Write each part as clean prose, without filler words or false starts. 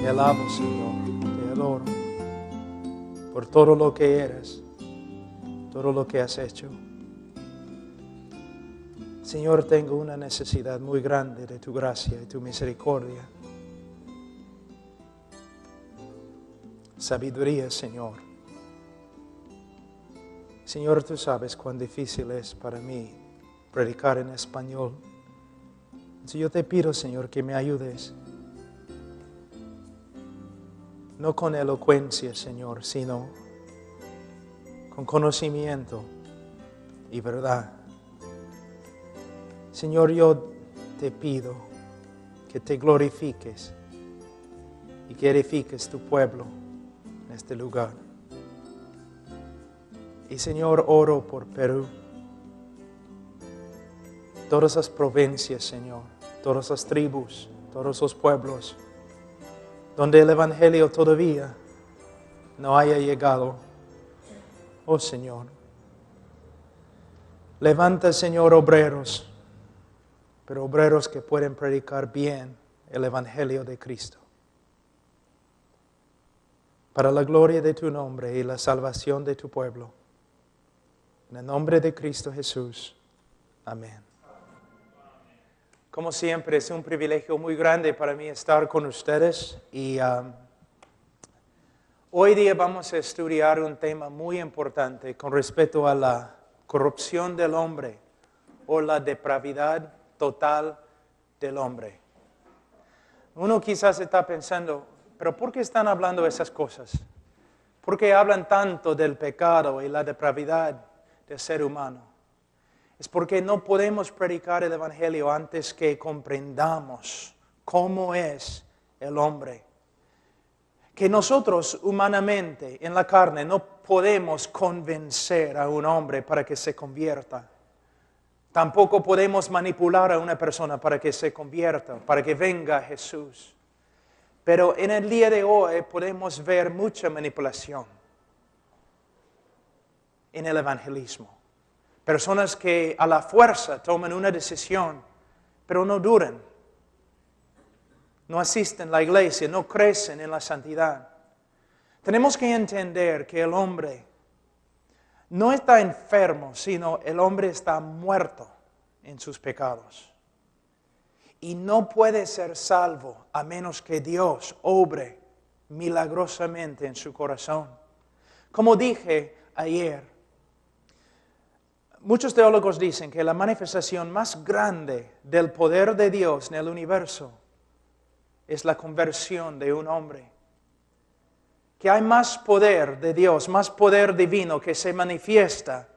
Te alabo, Señor, te adoro por todo lo que eres, todo lo que has hecho. Señor, tengo una necesidad muy grande de tu gracia y tu misericordia. Sabiduría, Señor. Señor, tú sabes cuán difícil es para mí predicar en español. Entonces yo te pido, Señor, que me ayudes. No con elocuencia, Señor, sino con conocimiento y verdad. Señor, yo te pido que te glorifiques y que edifiques tu pueblo en este lugar. Y Señor, oro por Perú, todas las provincias, Señor, todas las tribus, todos los pueblos, donde el Evangelio todavía no haya llegado. Oh Señor, levanta, Señor, obreros, pero obreros que pueden predicar bien el Evangelio de Cristo. Para la gloria de tu nombre y la salvación de tu pueblo. En el nombre de Cristo Jesús. Amén. Como siempre, es un privilegio muy grande para mí estar con ustedes. Y hoy día vamos a estudiar un tema muy importante con respecto a la corrupción del hombre o la depravidad total del hombre. Uno quizás está pensando, ¿pero por qué están hablando esas cosas? ¿Por qué hablan tanto del pecado y la depravidad del ser humano? Es porque no podemos predicar el Evangelio antes que comprendamos cómo es el hombre. Que nosotros humanamente, en la carne, no podemos convencer a un hombre para que se convierta. Tampoco podemos manipular a una persona para que se convierta, para que venga a Jesús. Pero en el día de hoy podemos ver mucha manipulación en el evangelismo. Personas que a la fuerza toman una decisión, pero no duran. No asisten a la iglesia, no crecen en la santidad. Tenemos que entender que el hombre no está enfermo, sino el hombre está muerto en sus pecados. Y no puede ser salvo a menos que Dios obre milagrosamente en su corazón. Como dije ayer, muchos teólogos dicen que la manifestación más grande del poder de Dios en el universo es la conversión de un hombre. Que hay más poder de Dios, más poder divino que se manifiesta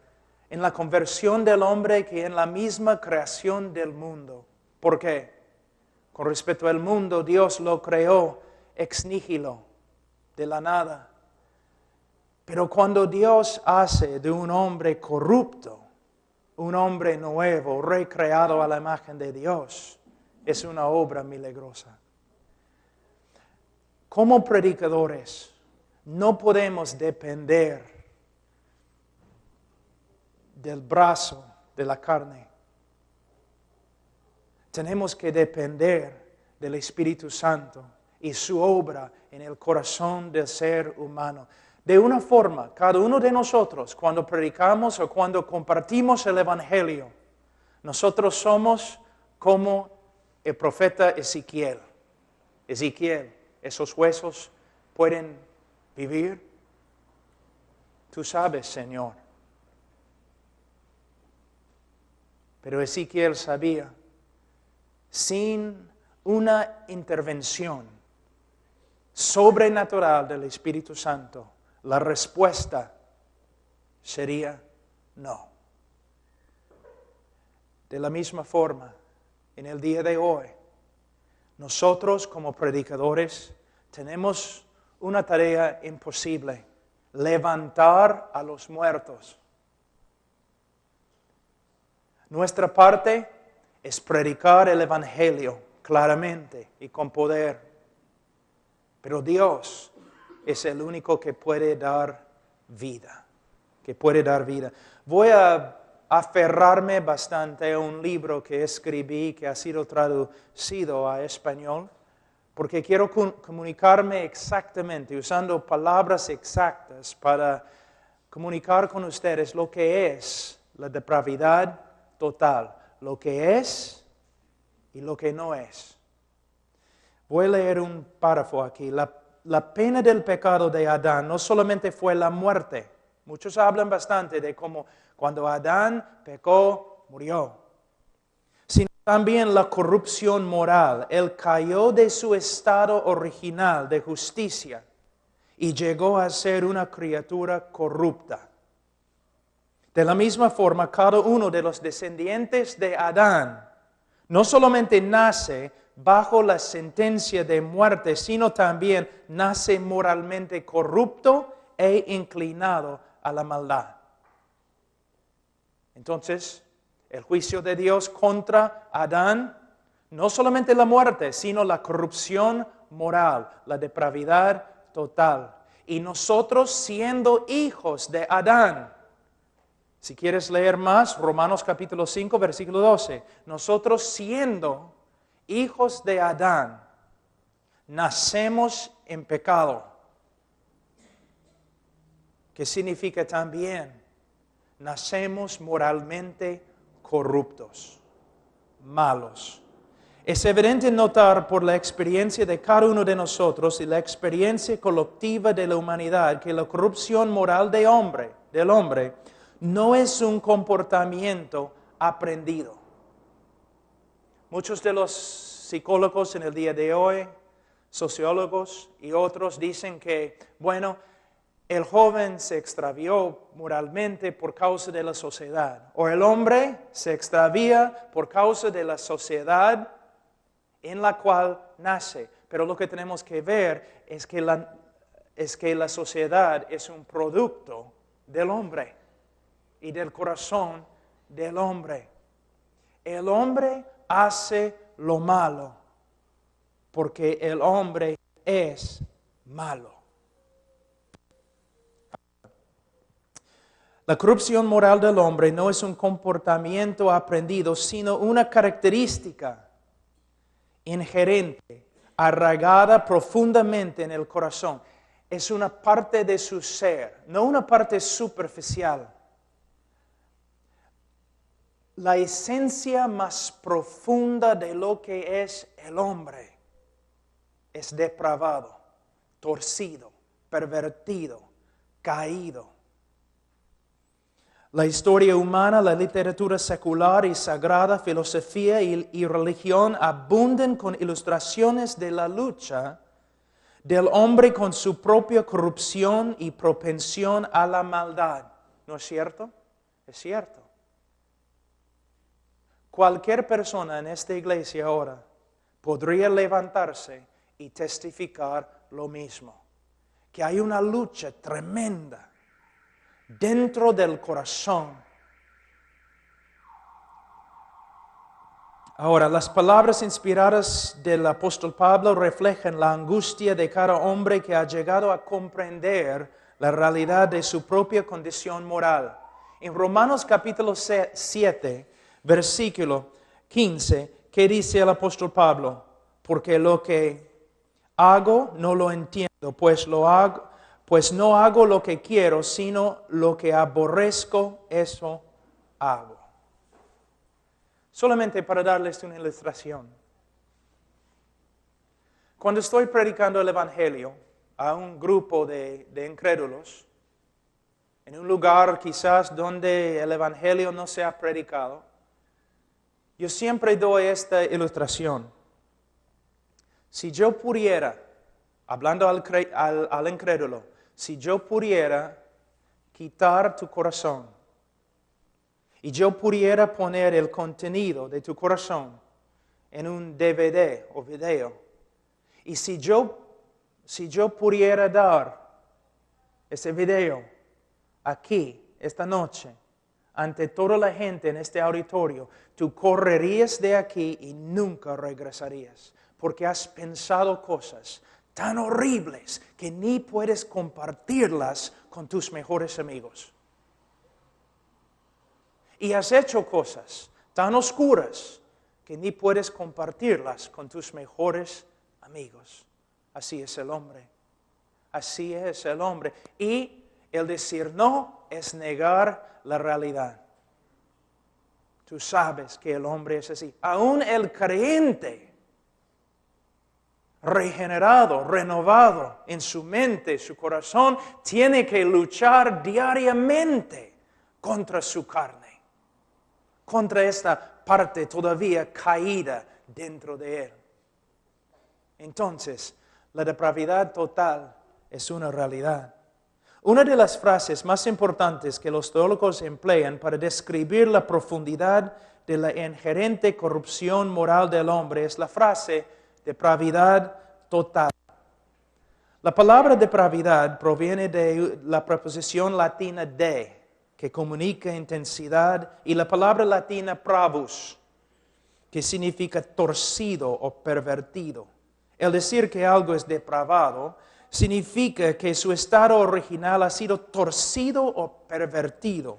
en la conversión del hombre que en la misma creación del mundo. ¿Por qué? Con respecto al mundo, Dios lo creó ex nihilo, de la nada. Pero cuando Dios hace de un hombre corrupto, un hombre nuevo, recreado a la imagen de Dios, es una obra milagrosa. Como predicadores, no podemos depender del brazo de la carne. Tenemos que depender del Espíritu Santo y su obra en el corazón del ser humano. De una forma, cada uno de nosotros, cuando predicamos o cuando compartimos el Evangelio, nosotros somos como el profeta Ezequiel. Ezequiel, ¿esos huesos pueden vivir? Tú sabes, Señor. Pero Ezequiel sabía, sin una intervención sobrenatural del Espíritu Santo, la respuesta sería no. De la misma forma, en el día de hoy, nosotros como predicadores tenemos una tarea imposible: levantar a los muertos. Nuestra parte es predicar el Evangelio claramente y con poder. Pero Dios es el único que puede dar vida. Voy a aferrarme bastante a un libro que escribí, que ha sido traducido a español, porque quiero comunicarme exactamente, usando palabras exactas para comunicar con ustedes lo que es la depravidad total, lo que es y lo que no es. Voy a leer un párrafo aquí. La pena del pecado de Adán no solamente fue la muerte. Muchos hablan bastante de cómo cuando Adán pecó, murió. Sino también la corrupción moral. Él cayó de su estado original de justicia y llegó a ser una criatura corrupta. De la misma forma, cada uno de los descendientes de Adán no solamente nace bajo la sentencia de muerte, sino también nace moralmente corrupto e inclinado a la maldad. Entonces, el juicio de Dios contra Adán, no solamente la muerte, sino la corrupción moral, la depravidad total. Y nosotros siendo hijos de Adán, si quieres leer más, Romanos capítulo 5, versículo 12, nosotros siendo hijos de Adán, nacemos en pecado. ¿Qué significa también? Nacemos moralmente corruptos, malos. Es evidente notar por la experiencia de cada uno de nosotros y la experiencia colectiva de la humanidad que la corrupción moral del hombre, no es un comportamiento aprendido. Muchos de los psicólogos en el día de hoy, sociólogos y otros dicen que, bueno, el joven se extravió moralmente por causa de la sociedad, o el hombre se extravía por causa de la sociedad en la cual nace. Pero lo que tenemos que ver es que la sociedad es un producto del hombre y del corazón del hombre. El hombre hace lo malo porque el hombre es malo. La corrupción moral del hombre no es un comportamiento aprendido, sino una característica inherente, arraigada profundamente en el corazón. Es una parte de su ser, no una parte superficial. La esencia más profunda de lo que es el hombre es depravado, torcido, pervertido, caído. La historia humana, la literatura secular y sagrada, filosofía y religión abundan con ilustraciones de la lucha del hombre con su propia corrupción y propensión a la maldad. ¿No es cierto? Es cierto. Cualquier persona en esta iglesia ahora podría levantarse y testificar lo mismo. Que hay una lucha tremenda dentro del corazón. Ahora, las palabras inspiradas del apóstol Pablo reflejan la angustia de cada hombre que ha llegado a comprender la realidad de su propia condición moral. En Romanos capítulo 7, versículo 15, ¿qué dice el apóstol Pablo? Porque lo que hago no lo entiendo, pues no hago lo que quiero, sino lo que aborrezco, eso hago. Solamente para darles una ilustración. Cuando estoy predicando el Evangelio a un grupo de incrédulos, en un lugar quizás donde el Evangelio no se ha predicado, yo siempre doy esta ilustración. Si yo pudiera, hablando al incrédulo, si yo pudiera quitar tu corazón y yo pudiera poner el contenido de tu corazón en un DVD o video, y si yo pudiera dar ese video aquí, esta noche, ante toda la gente en este auditorio, tú correrías de aquí y nunca regresarías, porque has pensado cosas tan horribles que ni puedes compartirlas con tus mejores amigos. Y has hecho cosas tan oscuras que ni puedes compartirlas con tus mejores amigos. Así es el hombre. Así es el hombre. Y el decir no es negar la realidad. Tú sabes que el hombre es así. Aún el creyente, regenerado, renovado en su mente, su corazón, tiene que luchar diariamente contra su carne, contra esta parte todavía caída dentro de él. Entonces, la depravidad total es una realidad. Una de las frases más importantes que los teólogos emplean para describir la profundidad de la inherente corrupción moral del hombre es la frase depravidad total. La palabra depravidad proviene de la preposición latina de, que comunica intensidad, y la palabra latina pravus, que significa torcido o pervertido. El decir que algo es depravado significa que su estado original ha sido torcido o pervertido.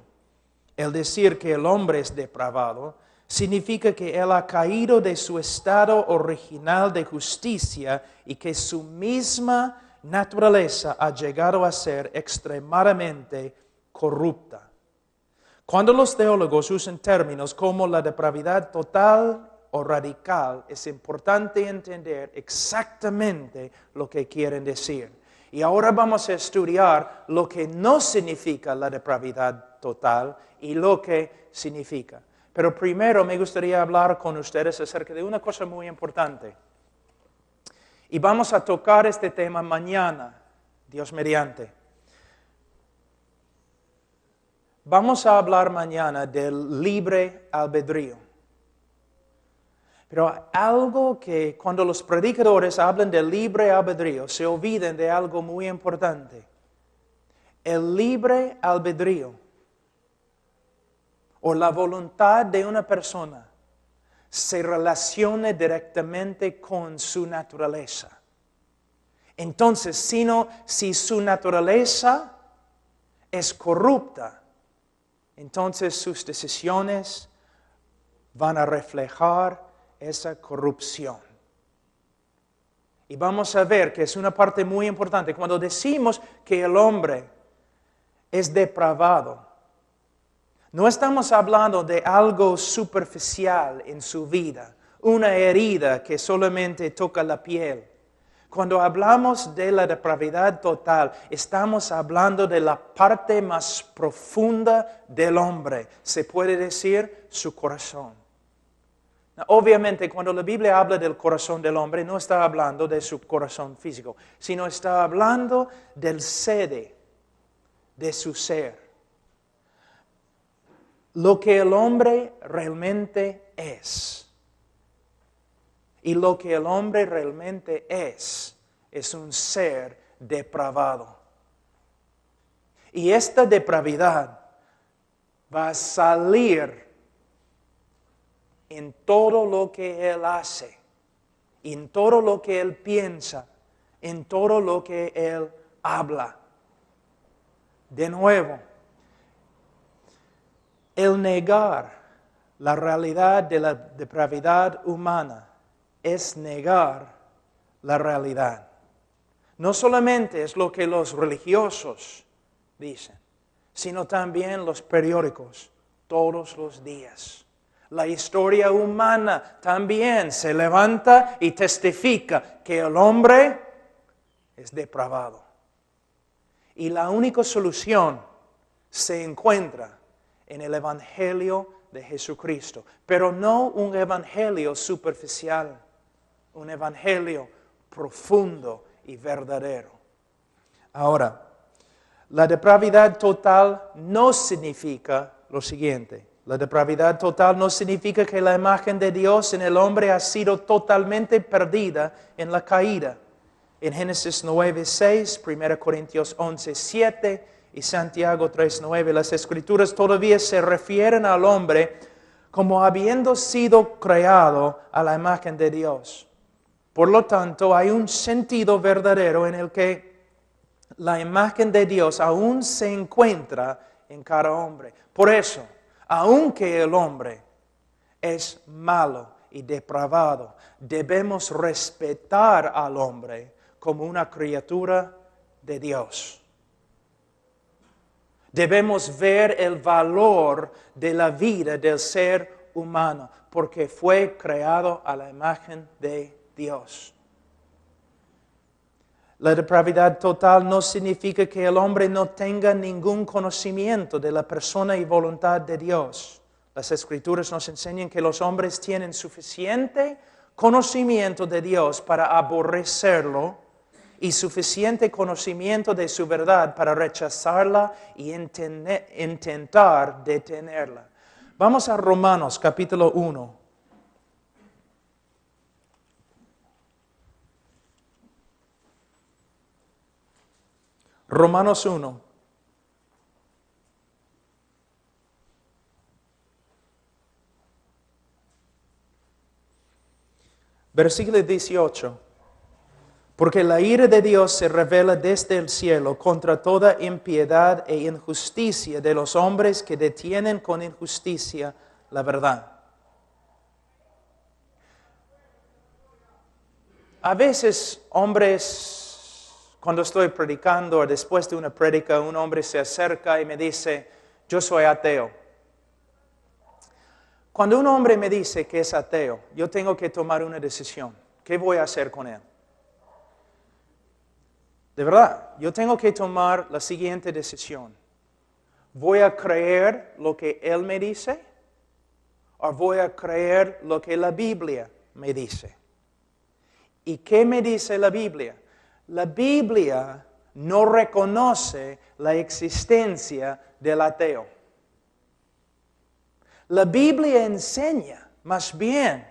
El decir que el hombre es depravado significa que él ha caído de su estado original de justicia y que su misma naturaleza ha llegado a ser extremadamente corrupta. Cuando los teólogos usan términos como la depravidad total o radical, es importante entender exactamente lo que quieren decir. Y ahora vamos a estudiar lo que no significa la depravidad total y lo que significa. Pero primero me gustaría hablar con ustedes acerca de una cosa muy importante. Y vamos a tocar este tema mañana, Dios mediante. Vamos a hablar mañana del libre albedrío. Pero algo que cuando los predicadores hablan del libre albedrío, se olvidan de algo muy importante. El libre albedrío, o la voluntad de una persona, se relaciona directamente con su naturaleza. Entonces, si su naturaleza es corrupta, entonces sus decisiones van a reflejar esa corrupción. Y vamos a ver que es una parte muy importante. Cuando decimos que el hombre es depravado, no estamos hablando de algo superficial en su vida, una herida que solamente toca la piel. Cuando hablamos de la depravidad total, estamos hablando de la parte más profunda del hombre, se puede decir su corazón. Obviamente, cuando la Biblia habla del corazón del hombre, no está hablando de su corazón físico, sino está hablando del sede de su ser. Lo que el hombre realmente es. Y lo que el hombre realmente es un ser depravado. Y esta depravidad va a salir en todo lo que él hace, en todo lo que él piensa, en todo lo que él habla. De nuevo, el negar la realidad de la depravidad humana es negar la realidad. No solamente es lo que los religiosos dicen, sino también los periódicos todos los días. La historia humana también se levanta y testifica que el hombre es depravado. Y la única solución se encuentra en el Evangelio de Jesucristo, pero no un evangelio superficial, un evangelio profundo y verdadero. Ahora, la depravidad total no significa lo siguiente. La depravidad total no significa que la imagen de Dios en el hombre ha sido totalmente perdida en la caída. En Génesis 9:6, 1 Corintios 11:7 y Santiago 3:9, las Escrituras todavía se refieren al hombre como habiendo sido creado a la imagen de Dios. Por lo tanto, hay un sentido verdadero en el que la imagen de Dios aún se encuentra en cada hombre. Por eso, aunque el hombre es malo y depravado. Debemos respetar al hombre como una criatura de Dios. Debemos ver el valor de la vida del ser humano, porque fue creado a la imagen de Dios. La depravidad total no significa que el hombre no tenga ningún conocimiento de la persona y voluntad de Dios. Las Escrituras nos enseñan que los hombres tienen suficiente conocimiento de Dios para aborrecerlo y suficiente conocimiento de su verdad para rechazarla y intentar detenerla. Vamos a Romanos capítulo 1. Romanos 1. Versículo 18. Porque la ira de Dios se revela desde el cielo contra toda impiedad e injusticia de los hombres que detienen con injusticia la verdad. A veces hombres, cuando estoy predicando o después de una prédica, un hombre se acerca y me dice, yo soy ateo. Cuando un hombre me dice que es ateo, yo tengo que tomar una decisión. ¿Qué voy a hacer con él? De verdad, yo tengo que tomar la siguiente decisión. ¿Voy a creer lo que él me dice? ¿O voy a creer lo que la Biblia me dice? ¿Y qué me dice la Biblia? La Biblia no reconoce la existencia del ateo. La Biblia enseña, más bien,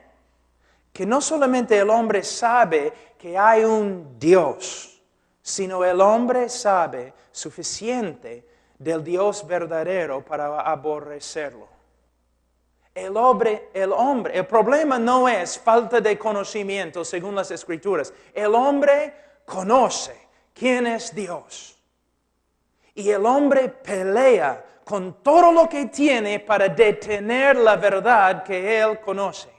que no solamente el hombre sabe que hay un Dios, sino el hombre sabe suficiente del Dios verdadero para aborrecerlo. El problema no es falta de conocimiento según las Escrituras. El hombre conoce quién es Dios. Y el hombre pelea con todo lo que tiene para detener la verdad que él conoce.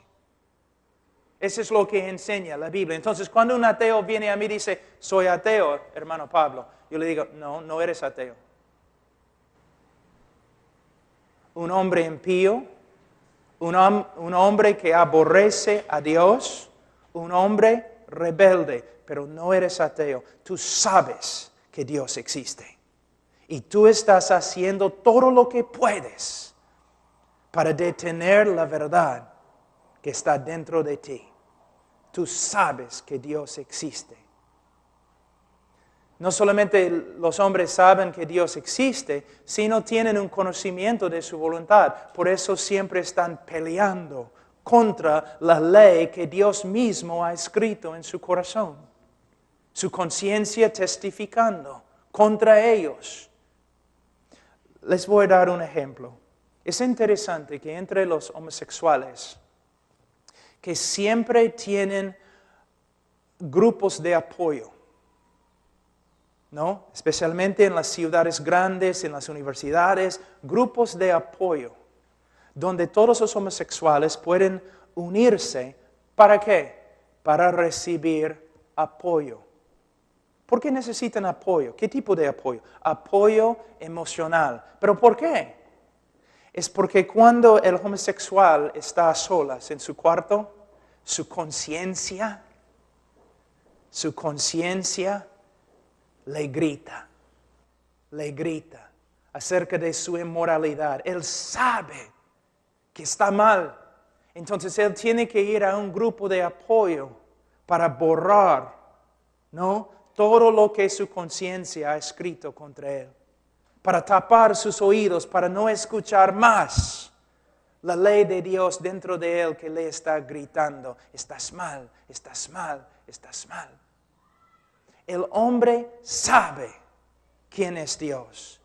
Eso es lo que enseña la Biblia. Entonces, cuando un ateo viene a mí y dice, soy ateo, hermano Pablo, yo le digo, no eres ateo. Un hombre impío, un hombre que aborrece a Dios, un hombre rebelde, pero no eres ateo. Tú sabes que Dios existe. Y tú estás haciendo todo lo que puedes para detener la verdad que está dentro de ti. Tú sabes que Dios existe. No solamente los hombres saben que Dios existe, sino tienen un conocimiento de su voluntad. Por eso siempre están peleando contra la ley que Dios mismo ha escrito en su corazón. Su conciencia testificando contra ellos. Les voy a dar un ejemplo. Es interesante que entre los homosexuales, que siempre tienen grupos de apoyo, ¿no? Especialmente en las ciudades grandes, en las universidades, grupos de apoyo, donde todos los homosexuales pueden unirse. ¿Para qué? Para recibir apoyo. ¿Por qué necesitan apoyo? ¿Qué tipo de apoyo? Apoyo emocional. ¿Pero por qué? Es porque cuando el homosexual está a solas en su cuarto, su conciencia le grita acerca de su inmoralidad. Él sabe que está mal. Entonces él tiene que ir a un grupo de apoyo para borrar, ¿no?, todo lo que su conciencia ha escrito contra él. Para tapar sus oídos, para no escuchar más la ley de Dios dentro de él que le está gritando, estás mal, estás mal, estás mal. El hombre sabe quién es Dios.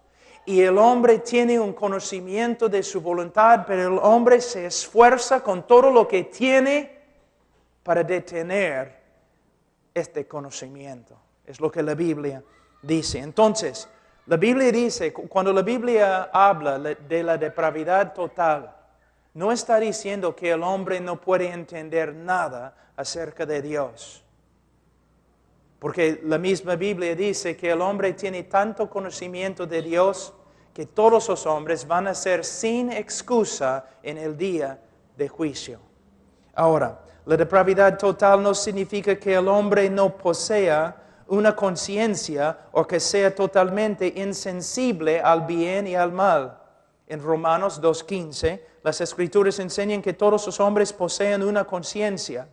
Y el hombre tiene un conocimiento de su voluntad, pero el hombre se esfuerza con todo lo que tiene para detener este conocimiento. Es lo que la Biblia dice. Entonces, la Biblia dice, cuando la Biblia habla de la depravidad total, no está diciendo que el hombre no puede entender nada acerca de Dios. Porque la misma Biblia dice que el hombre tiene tanto conocimiento de Dios que todos los hombres van a ser sin excusa en el día de juicio. Ahora, la depravidad total no significa que el hombre no posea una conciencia o que sea totalmente insensible al bien y al mal. En Romanos 2:15, las Escrituras enseñan que todos los hombres poseen una conciencia.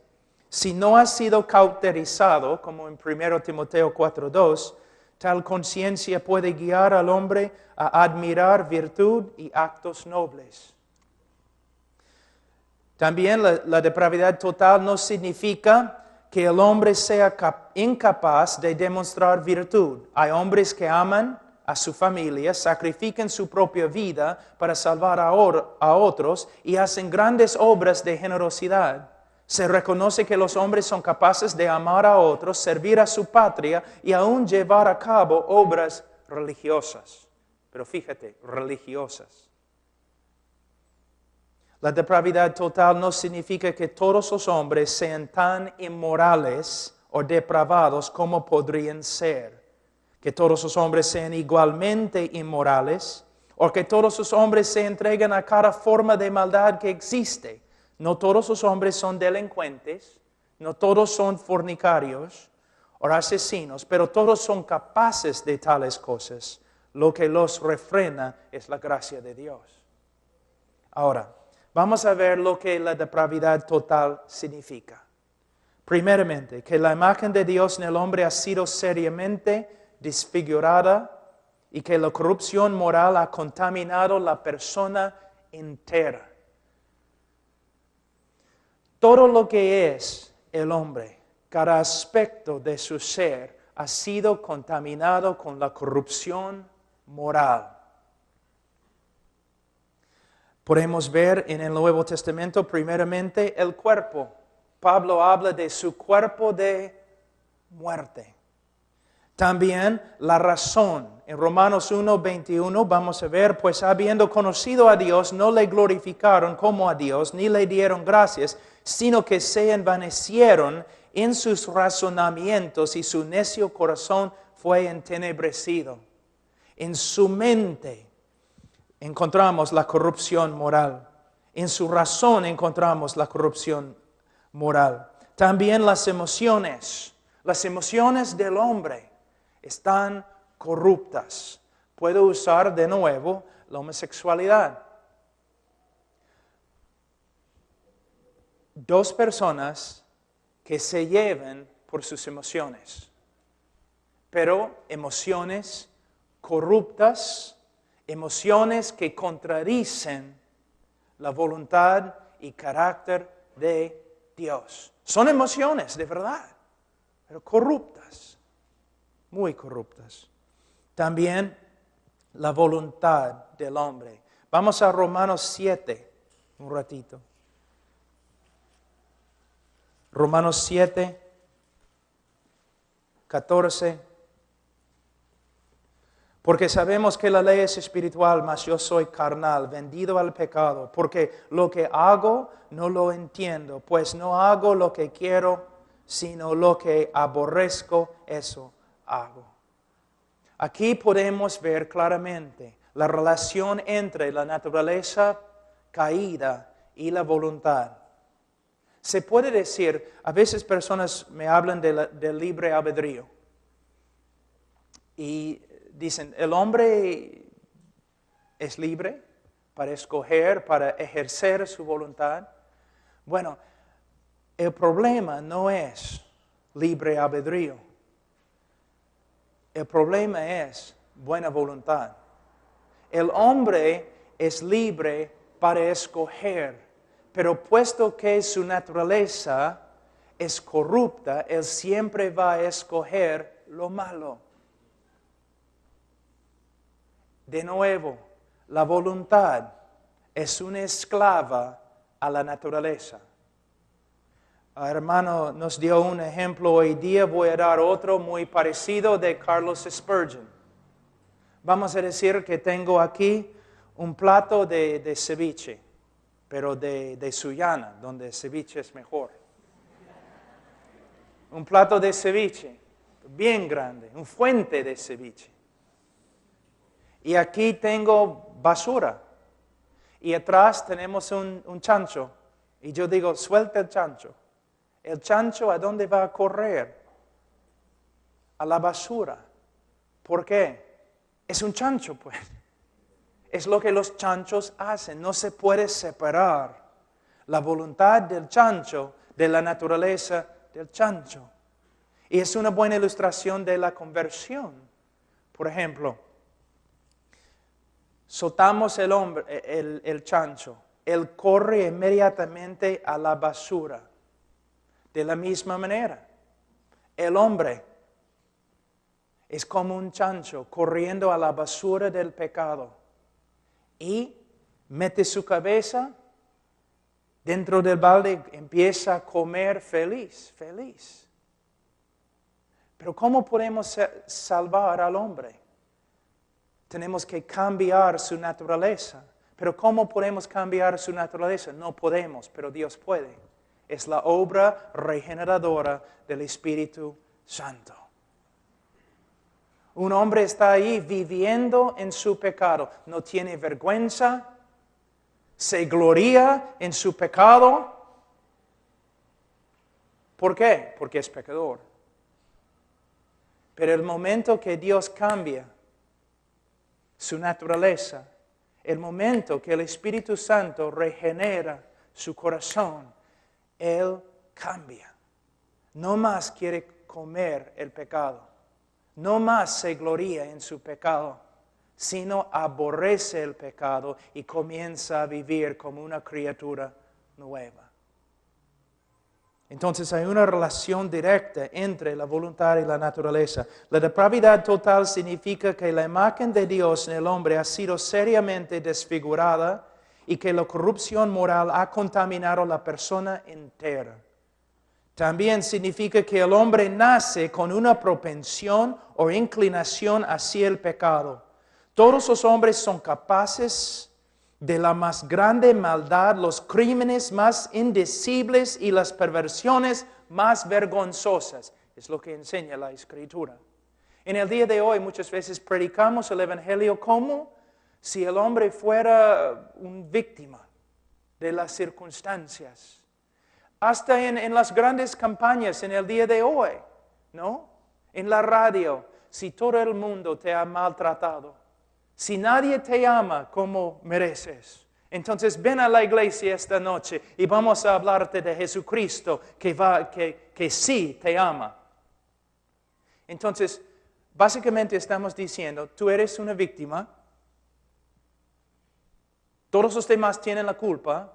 Si no ha sido cauterizado, como en 1 Timoteo 4:2, tal conciencia puede guiar al hombre a admirar virtud y actos nobles. También la depravidad total no significa que el hombre sea incapaz de demostrar virtud. Hay hombres que aman a su familia, sacrifican su propia vida para salvar a otros y hacen grandes obras de generosidad. Se reconoce que los hombres son capaces de amar a otros, servir a su patria y aún llevar a cabo obras religiosas. Pero fíjate, religiosas. La depravidad total no significa que todos los hombres sean tan inmorales o depravados como podrían ser. Que todos los hombres sean igualmente inmorales o que todos los hombres se entreguen a cada forma de maldad que existe. No todos los hombres son delincuentes, no todos son fornicarios o asesinos, pero todos son capaces de tales cosas. Lo que los refrena es la gracia de Dios. Ahora, vamos a ver lo que la depravidad total significa. Primeramente, que la imagen de Dios en el hombre ha sido seriamente desfigurada y que la corrupción moral ha contaminado la persona entera. Todo lo que es el hombre, cada aspecto de su ser, ha sido contaminado con la corrupción moral. Podemos ver en el Nuevo Testamento primeramente el cuerpo. Pablo habla de su cuerpo de muerte. También la razón. En Romanos 1:21 vamos a ver, pues habiendo conocido a Dios, no le glorificaron como a Dios, ni le dieron gracias, sino que se envanecieron en sus razonamientos y su necio corazón fue entenebrecido. En su mente encontramos la corrupción moral. En su razón encontramos la corrupción moral. También las emociones del hombre están corruptas. Puedo usar de nuevo la homosexualidad. Dos personas que se llevan por sus emociones, pero emociones corruptas, emociones que contradicen la voluntad y carácter de Dios. Son emociones de verdad, pero corruptas, muy corruptas. También la voluntad del hombre. Vamos a Romanos 7, un ratito. Romanos 7, 14. Porque sabemos que la ley es espiritual, mas yo soy carnal, vendido al pecado. Porque lo que hago no lo entiendo, pues no hago lo que quiero, sino lo que aborrezco, eso hago. Aquí podemos ver claramente la relación entre la naturaleza caída y la voluntad. Se puede decir, a veces personas me hablan del libre albedrío. Y dicen, ¿el hombre es libre para escoger, para ejercer su voluntad? Bueno, el problema no es libre albedrío. El problema es buena voluntad. El hombre es libre para escoger, pero puesto que su naturaleza es corrupta, él siempre va a escoger lo malo. De nuevo, la voluntad es una esclava a la naturaleza. El hermano nos dio un ejemplo hoy día, voy a dar otro muy parecido de Carlos Spurgeon. Vamos a decir que tengo aquí un plato de ceviche. pero de Sullana, donde el ceviche es mejor. Un plato de ceviche, bien grande, un fuente de ceviche. Y aquí tengo basura. Y atrás tenemos un chancho. Y yo digo, suelta el chancho. ¿El chancho a dónde va a correr? A la basura. ¿Por qué? Es un chancho, pues. Es lo que los chanchos hacen. No se puede separar la voluntad del chancho de la naturaleza del chancho. Y es una buena ilustración de la conversión. Por ejemplo, soltamos el chancho. Él corre inmediatamente a la basura. De la misma manera, el hombre es como un chancho corriendo a la basura del pecado y mete su cabeza dentro del balde y empieza a comer feliz. Pero ¿cómo podemos salvar al hombre? Tenemos que cambiar su naturaleza. Pero ¿cómo podemos cambiar su naturaleza? No podemos, pero Dios puede. Es la obra regeneradora del Espíritu Santo. Un hombre está ahí viviendo en su pecado. No tiene vergüenza. Se gloria en su pecado. ¿Por qué? Porque es pecador. Pero el momento que Dios cambia su naturaleza, el momento que el Espíritu Santo regenera su corazón, Él cambia. No más quiere comer el pecado. No más se gloria en su pecado, sino aborrece el pecado y comienza a vivir como una criatura nueva. Entonces hay una relación directa entre la voluntad y la naturaleza. La depravidad total significa que la imagen de Dios en el hombre ha sido seriamente desfigurada y que la corrupción moral ha contaminado la persona entera. También significa que el hombre nace con una propensión o inclinación hacia el pecado. Todos los hombres son capaces de la más grande maldad, los crímenes más indecibles y las perversiones más vergonzosas. Es lo que enseña la Escritura. En el día de hoy muchas veces predicamos el Evangelio como si el hombre fuera una víctima de las circunstancias. Hasta en las grandes campañas en el día de hoy, ¿no? En la radio, si todo el mundo te ha maltratado, si nadie te ama como mereces, entonces ven a la iglesia esta noche y vamos a hablarte de Jesucristo que sí te ama. Entonces, básicamente estamos diciendo, tú eres una víctima, todos los demás tienen la culpa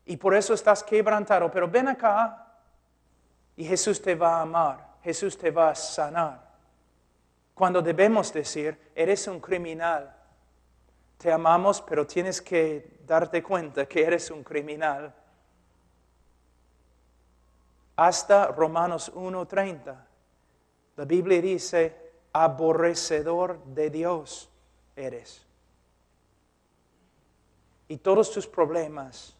y por eso estás quebrantado, pero ven acá y Jesús te va a amar, Jesús te va a sanar. Cuando debemos decir, eres un criminal, te amamos, pero tienes que darte cuenta que eres un criminal. Hasta Romanos 1:30, la Biblia dice, aborrecedor de Dios eres. Y todos tus problemas,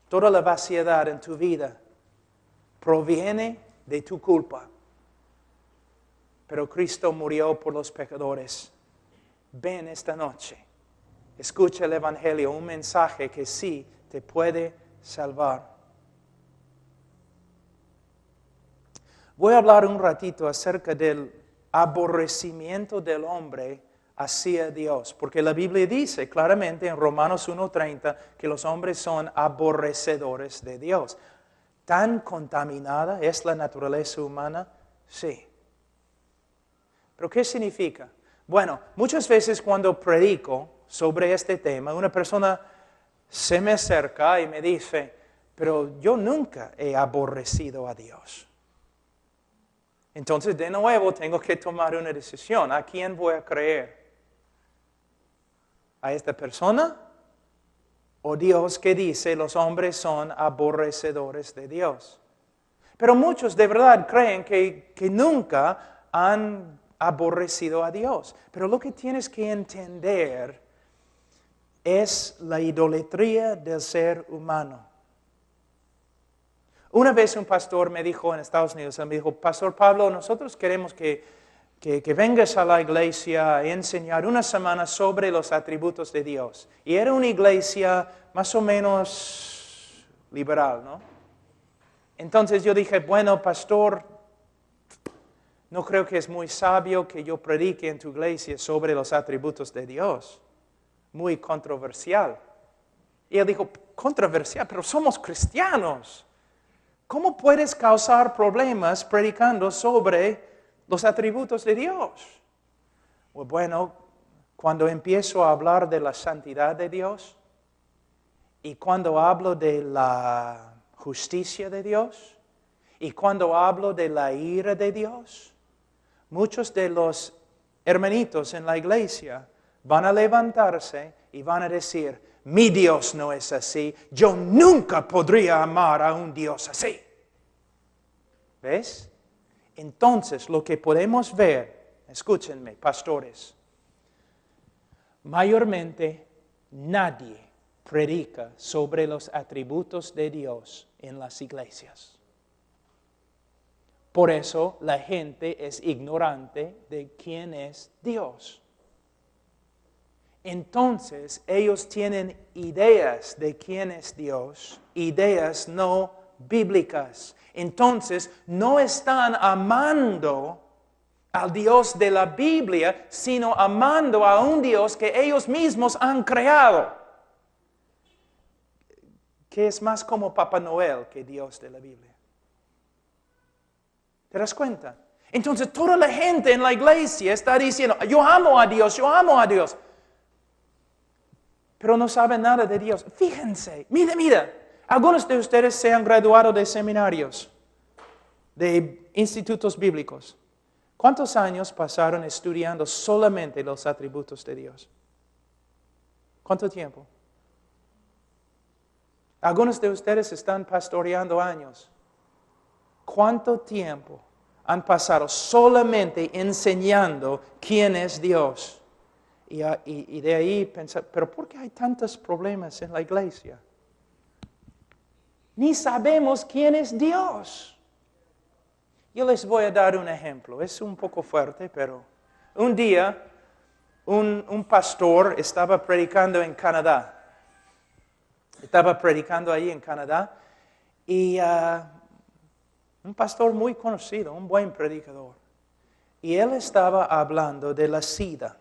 toda la vaciedad en tu vida, proviene de tu culpa. Pero Cristo murió por los pecadores. Ven esta noche, escucha el Evangelio, un mensaje que sí te puede salvar. Voy a hablar un ratito acerca del aborrecimiento del hombre hacia Dios, porque la Biblia dice claramente en Romanos 1:30 que los hombres son aborrecedores de Dios. ¿Tan contaminada es la naturaleza humana? Sí. ¿Pero qué significa? Bueno, muchas veces cuando predico sobre este tema, una persona se me acerca y me dice, pero yo nunca he aborrecido a Dios. Entonces, de nuevo, tengo que tomar una decisión. ¿A quién voy a creer? ¿A esta persona? ¿O Dios que dice los hombres son aborrecedores de Dios? Pero muchos de verdad creen que nunca han aborrecido a Dios. Pero lo que tienes que entender es la idolatría del ser humano. Una vez un pastor me dijo en Estados Unidos, me dijo, Pastor Pablo, nosotros queremos que vengas a la iglesia a enseñar una semana sobre los atributos de Dios. Y era una iglesia más o menos liberal, ¿no? Entonces yo dije, bueno, pastor, no creo que es muy sabio que yo predique en tu iglesia sobre los atributos de Dios. Muy controversial. Y él dijo, controversial, pero somos cristianos. ¿Cómo puedes causar problemas predicando sobre los atributos de Dios? Bueno, cuando empiezo a hablar de la santidad de Dios y cuando hablo de la justicia de Dios y cuando hablo de la ira de Dios, muchos de los hermanitos en la iglesia van a levantarse y van a decir, mi Dios no es así, yo nunca podría amar a un Dios así. ¿Ves? Entonces, lo que podemos ver, escúchenme, pastores, mayormente nadie predica sobre los atributos de Dios en las iglesias. Por eso la gente es ignorante de quién es Dios. Entonces, ellos tienen ideas de quién es Dios, ideas no bíblicas. Entonces, no están amando al Dios de la Biblia, sino amando a un Dios que ellos mismos han creado, que es más como Papá Noel que Dios de la Biblia. ¿Te das cuenta? Entonces, toda la gente en la iglesia está diciendo, yo amo a Dios, yo amo a Dios. Pero no saben nada de Dios. Fíjense, mira, algunos de ustedes se han graduado de seminarios, de institutos bíblicos. ¿Cuántos años pasaron estudiando solamente los atributos de Dios? ¿Cuánto tiempo? Algunos de ustedes están pastoreando años. ¿Cuánto tiempo han pasado solamente enseñando quién es Dios? Y de ahí pensar, ¿pero por qué hay tantos problemas en la iglesia? Ni sabemos quién es Dios. Yo les voy a dar un ejemplo. Es un poco fuerte, pero un día un pastor estaba predicando en Canadá. Estaba predicando allí en Canadá y un pastor muy conocido, un buen predicador. Y él estaba hablando de la SIDA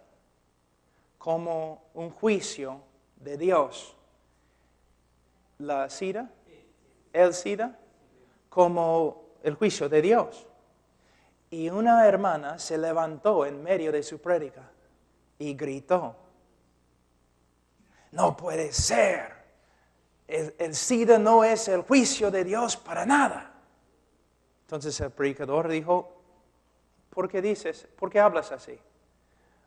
como un juicio de Dios. La SIDA, el SIDA, como el juicio de Dios. Y una hermana se levantó en medio de su prédica y gritó, no puede ser, el SIDA no es el juicio de Dios para nada. Entonces el predicador dijo, ¿por qué dices? ¿Por qué hablas así?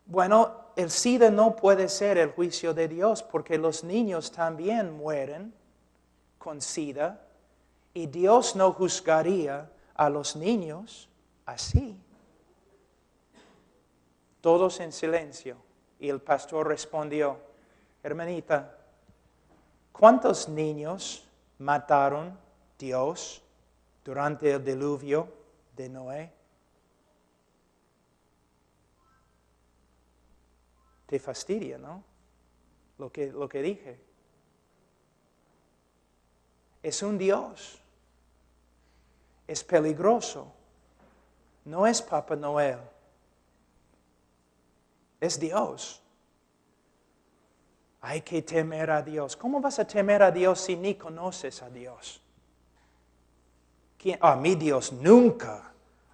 Bueno, el SIDA no puede ser el juicio de Dios porque los niños también mueren con SIDA y Dios no juzgaría a los niños así. Todos en silencio y el pastor respondió, hermanita, ¿cuántos niños mataron Dios durante el diluvio de Noé? Te fastidia, ¿no? Lo que dije. Es un Dios. Es peligroso. No es Papá Noel. Es Dios. Hay que temer a Dios. ¿Cómo vas a temer a Dios si ni conoces a Dios? Mi Dios nunca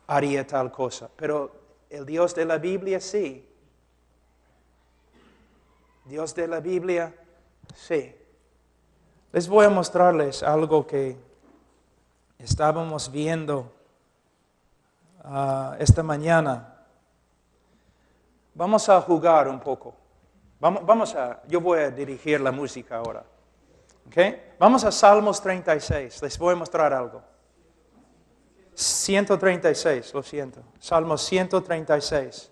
haría tal cosa, pero el Dios de la Biblia sí. Dios de la Biblia, sí. Les voy a mostrarles algo que estábamos viendo esta mañana. Vamos a jugar un poco. Yo voy a dirigir la música ahora. ¿Okay? Vamos a Salmos 36. Les voy a mostrar algo. 136, lo siento. Salmos 136.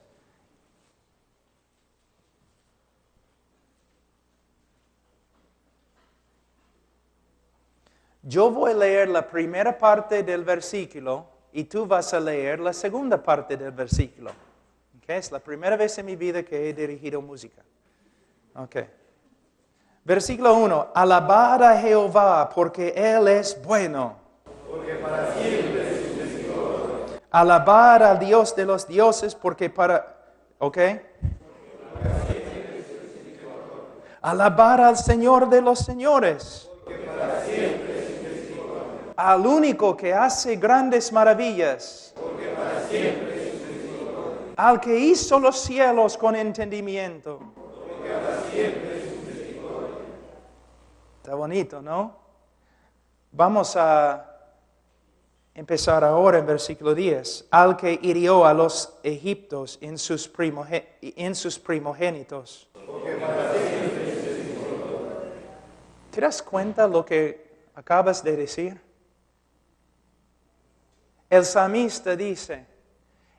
Yo voy a leer la primera parte del versículo y tú vas a leer la segunda parte del versículo. Okay? Es la primera vez en mi vida que he dirigido música. Okay. Versículo 1. Alabad a Jehová porque Él es bueno. Porque para siempre es su misericordia. Alabad al Dios de los dioses porque para... ¿Ok? Alabad al Señor de los señores. Porque para siempre es su misericordia. Al único que hace grandes maravillas. Porque para siempre es su misericordia. Al que hizo los cielos con entendimiento. Porque para siempre es su misericordia. Está bonito, ¿no? Vamos a empezar ahora en versículo 10. Al que hirió a los egipcios en sus primogénitos. Porque para siempre es su misericordia. ¿Te das cuenta lo que acabas de decir? El salmista dice,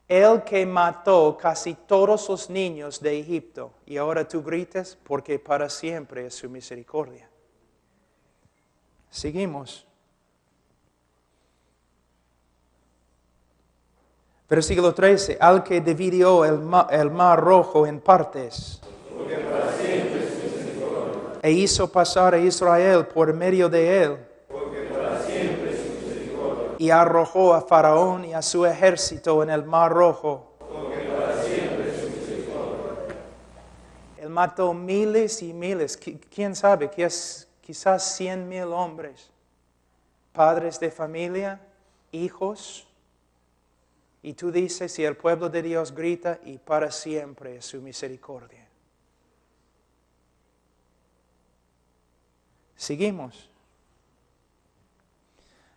el que mató casi todos los niños de Egipto, y ahora tú gritas, porque para siempre es su misericordia. Seguimos. Versículo 13, al que dividió el mar rojo en partes. Porque para siempre es su misericordia. E hizo pasar a Israel por medio de él. Porque para siempre es su misericordia. Y arrojó a Faraón y a su ejército en el mar rojo. Porque para siempre es su misericordia. Él mató miles y miles, quién sabe, quizás 100,000 hombres, padres de familia, hijos. Y tú dices, y el pueblo de Dios grita, y para siempre es su misericordia. Seguimos.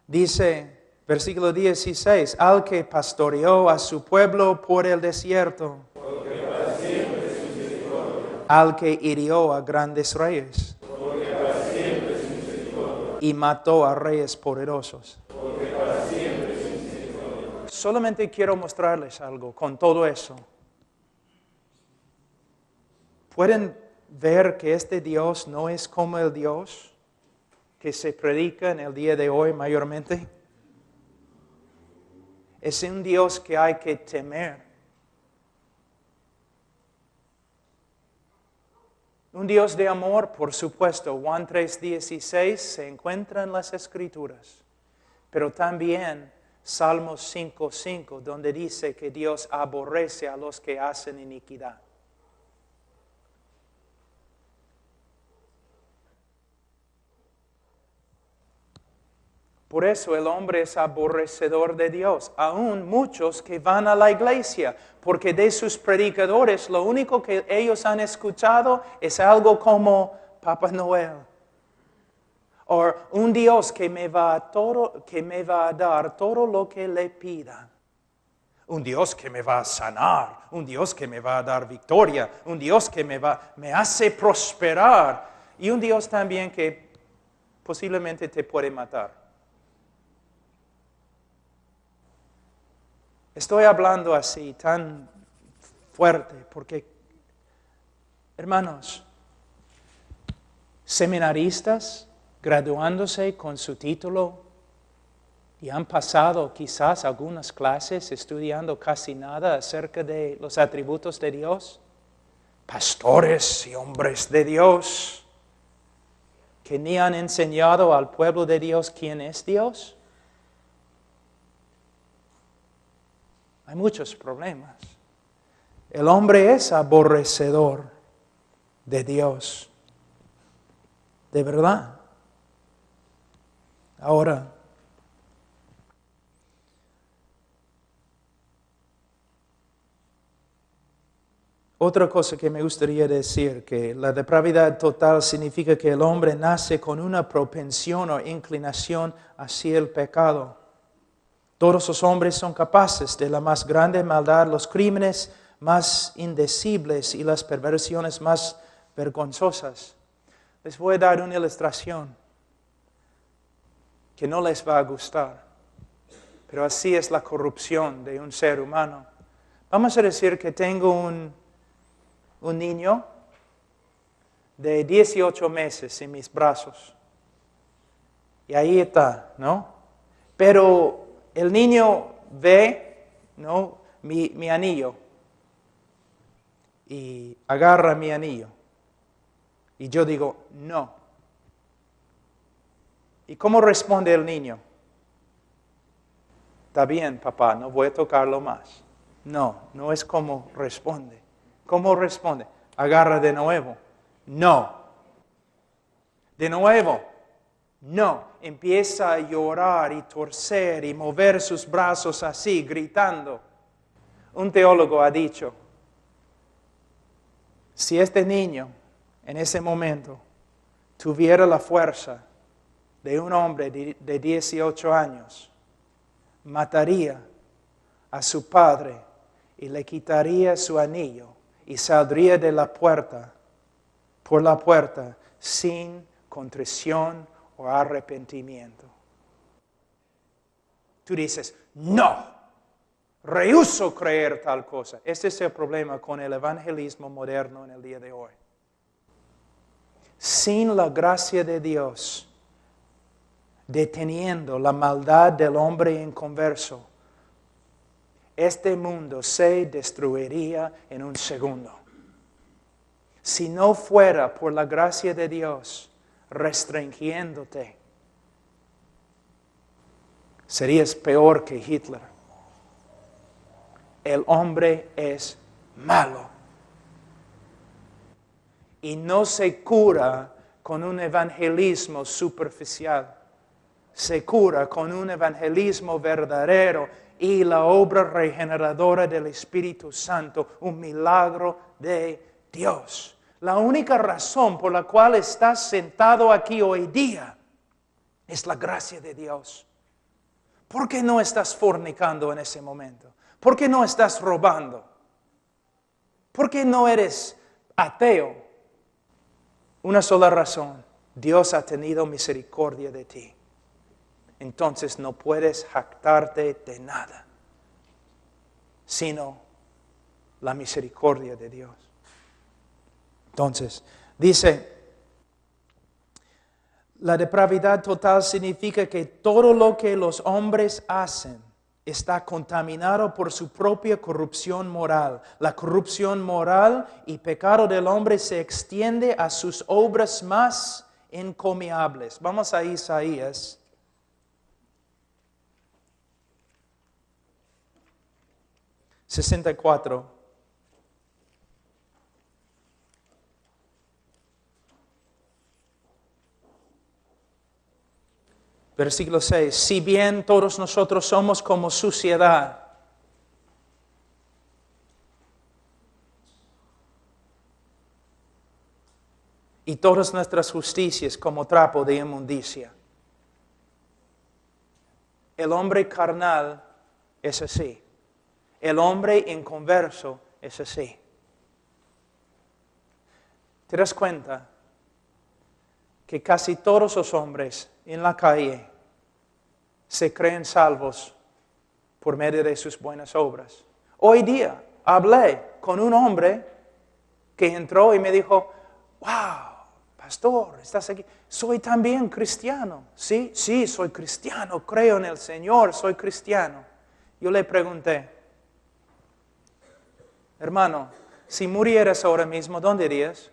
Dice, versículo 16, al que pastoreó a su pueblo por el desierto. Porque para siempre es su misericordia. Al que hirió a grandes reyes. Porque para siempre es su misericordia. Y mató a reyes poderosos. Porque para siempre es su misericordia. Solamente quiero mostrarles algo con todo eso. ¿Pueden ver que este Dios no es como el Dios que se predica en el día de hoy mayormente? Es un Dios que hay que temer. Un Dios de amor, por supuesto. Juan 3:16 se encuentra en las Escrituras. Pero también Salmos 5:5, donde dice que Dios aborrece a los que hacen iniquidad. Por eso el hombre es aborrecedor de Dios, aún muchos que van a la iglesia, porque de sus predicadores lo único que ellos han escuchado es algo como Papá Noel, o un Dios que me va a dar todo lo que le pida, un Dios que me va a sanar, un Dios que me va a dar victoria, un Dios que me hace prosperar, y un Dios también que posiblemente te puede matar. Estoy hablando así, tan fuerte, porque, hermanos, seminaristas graduándose con su título y han pasado quizás algunas clases estudiando casi nada acerca de los atributos de Dios, pastores y hombres de Dios que ni han enseñado al pueblo de Dios quién es Dios. Hay muchos problemas. El hombre es aborrecedor de Dios. De verdad. Ahora, otra cosa que me gustaría decir, que la depravidad total significa que el hombre nace con una propensión o inclinación hacia el pecado. Todos los hombres son capaces de la más grande maldad, los crímenes más indecibles y las perversiones más vergonzosas. Les voy a dar una ilustración que no les va a gustar, pero así es la corrupción de un ser humano. Vamos a decir que tengo un niño de 18 meses en mis brazos. Y ahí está, ¿no? Pero el niño ve, ¿no? Mi anillo. Y agarra mi anillo. Y yo digo, no. ¿Y cómo responde el niño? Está bien, papá, no voy a tocarlo más. No, no es como responde. ¿Cómo responde? Agarra de nuevo. No. De nuevo. No. Empieza a llorar y torcer y mover sus brazos así, gritando. Un teólogo ha dicho, si este niño en ese momento tuviera la fuerza de un hombre de 18 años, mataría a su padre y le quitaría su anillo y saldría de la puerta, por la puerta, sin contrición o arrepentimiento. Tú dices, no, rehúso creer tal cosa. Este es el problema con el evangelismo moderno en el día de hoy. Sin la gracia de Dios, deteniendo la maldad del hombre inconverso, este mundo se destruiría en un segundo. Si no fuera por la gracia de Dios restringiéndote, serías peor que Hitler. El hombre es malo. Y no se cura con un evangelismo superficial. Se cura con un evangelismo verdadero y la obra regeneradora del Espíritu Santo, un milagro de Dios. La única razón por la cual estás sentado aquí hoy día es la gracia de Dios. ¿Por qué no estás fornicando en ese momento? ¿Por qué no estás robando? ¿Por qué no eres ateo? Una sola razón. Dios ha tenido misericordia de ti. Entonces no puedes jactarte de nada, sino la misericordia de Dios. Entonces, dice, la depravidad total significa que todo lo que los hombres hacen está contaminado por su propia corrupción moral. La corrupción moral y pecado del hombre se extiende a sus obras más encomiables. Vamos a Isaías. ...64... Versículo 6. Si bien todos nosotros somos como suciedad, y todas nuestras justicias como trapo de inmundicia. El hombre carnal es así. El hombre inconverso es así. ¿Te das cuenta que casi todos los hombres en la calle se creen salvos por medio de sus buenas obras? Hoy día hablé con un hombre que entró y me dijo, wow, pastor, estás aquí. Soy también cristiano. Sí, soy cristiano, creo en el Señor, soy cristiano. Yo le pregunté, hermano, si murieras ahora mismo, ¿dónde irías?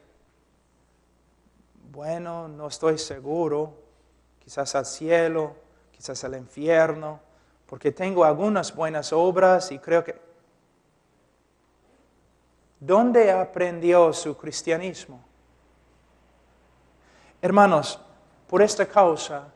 Bueno, no estoy seguro, quizás al cielo, quizás al infierno, porque tengo algunas buenas obras y creo que... ¿Dónde aprendió su cristianismo? Hermanos, por esta causa,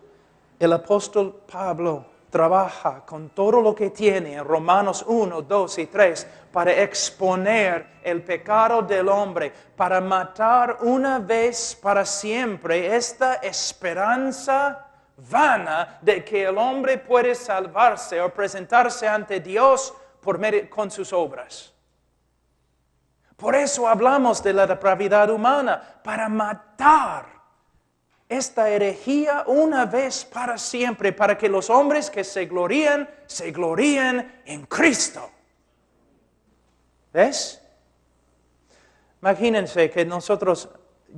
el apóstol Pablo trabaja con todo lo que tiene en Romanos 1, 2 y 3 para exponer el pecado del hombre, para matar una vez para siempre esta esperanza vana de que el hombre puede salvarse o presentarse ante Dios con sus obras. Por eso hablamos de la depravidad humana, para matar esta herejía una vez para siempre, para que los hombres que se glorían en Cristo. ¿Ves? Imagínense que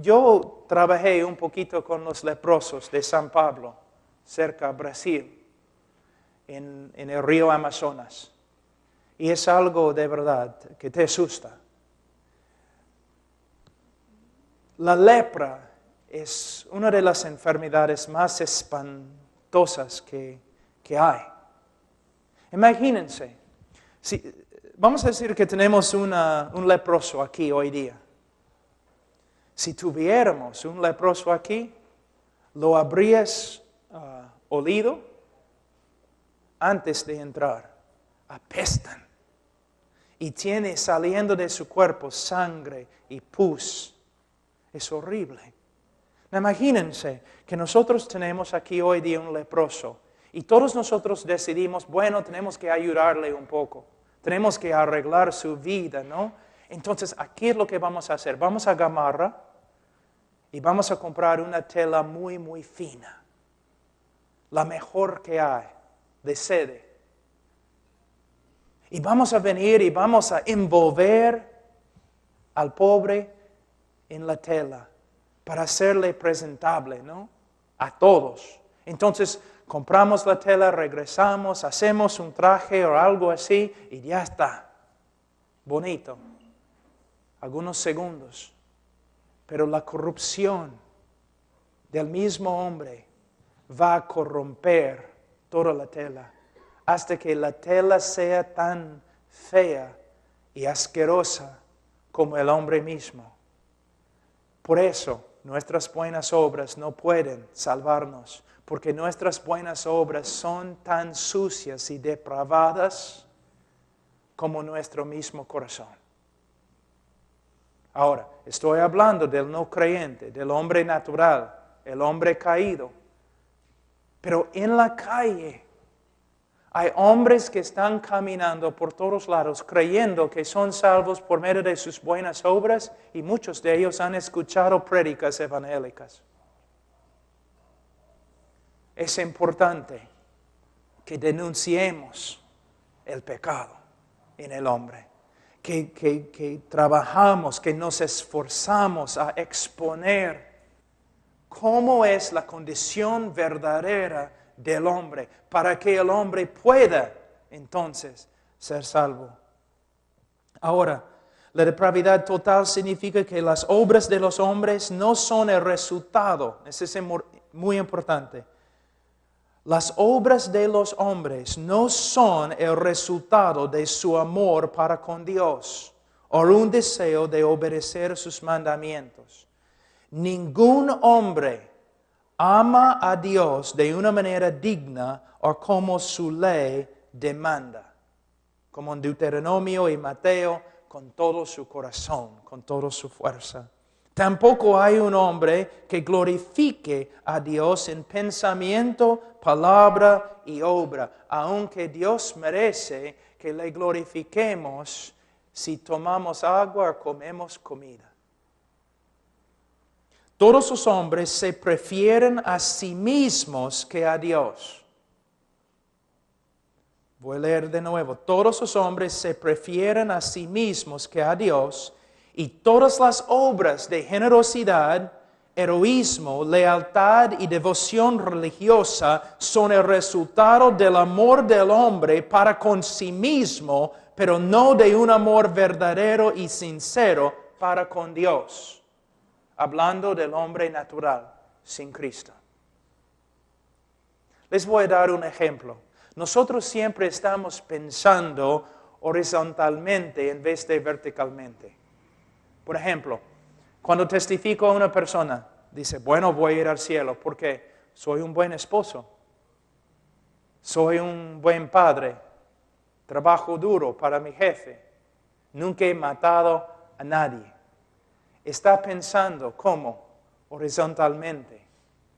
yo trabajé un poquito con los leprosos de San Pablo cerca a Brasil, en el río Amazonas. Y es algo de verdad que te asusta. La lepra es una de las enfermedades más espantosas que hay. Imagínense, vamos a decir que tenemos un leproso aquí hoy día. Si tuviéramos un leproso aquí, lo habrías olido antes de entrar. Apestan. Y tiene saliendo de su cuerpo sangre y pus. Es horrible. Imagínense que nosotros tenemos aquí hoy día un leproso y todos nosotros decidimos, bueno, tenemos que ayudarle un poco. Tenemos que arreglar su vida, ¿no? Entonces, aquí es lo que vamos a hacer. Vamos a Gamarra y vamos a comprar una tela muy, muy fina. La mejor que hay, de sede. Y vamos a venir y vamos a envolver al pobre en la tela para hacerle presentable, ¿no? A todos. Entonces, compramos la tela, regresamos, hacemos un traje o algo así y ya está. Bonito. Algunos segundos. Pero la corrupción del mismo hombre va a corromper toda la tela hasta que la tela sea tan fea y asquerosa como el hombre mismo. Por eso, nuestras buenas obras no pueden salvarnos, porque nuestras buenas obras son tan sucias y depravadas como nuestro mismo corazón. Ahora, estoy hablando del no creyente, del hombre natural, el hombre caído. Pero en la calle hay hombres que están caminando por todos lados creyendo que son salvos por medio de sus buenas obras y muchos de ellos han escuchado prédicas evangélicas. Es importante que denunciemos el pecado en el hombre, que trabajamos, que nos esforzamos a exponer cómo es la condición verdadera del hombre, para que el hombre pueda entonces ser salvo. Ahora, la depravidad total significa que las obras de los hombres no son el resultado. Eso es muy importante. Las obras de los hombres no son el resultado de su amor para con Dios o un deseo de obedecer sus mandamientos. Ningún hombre ama a Dios de una manera digna o como su ley demanda, como en Deuteronomio y Mateo, con todo su corazón, con toda su fuerza. Tampoco hay un hombre que glorifique a Dios en pensamiento, palabra y obra, aunque Dios merece que le glorifiquemos si tomamos agua o comemos comida. Todos los hombres se prefieren a sí mismos que a Dios. Voy a leer de nuevo. Todos los hombres se prefieren a sí mismos que a Dios, y todas las obras de generosidad, heroísmo, lealtad y devoción religiosa son el resultado del amor del hombre para con sí mismo, pero no de un amor verdadero y sincero para con Dios. Hablando del hombre natural, sin Cristo. Les voy a dar un ejemplo. Nosotros siempre estamos pensando horizontalmente en vez de verticalmente. Por ejemplo, cuando testifico a una persona, dice, bueno, voy a ir al cielo porque soy un buen esposo, soy un buen padre, trabajo duro para mi jefe, nunca he matado a nadie. Está pensando ¿cómo? Horizontalmente,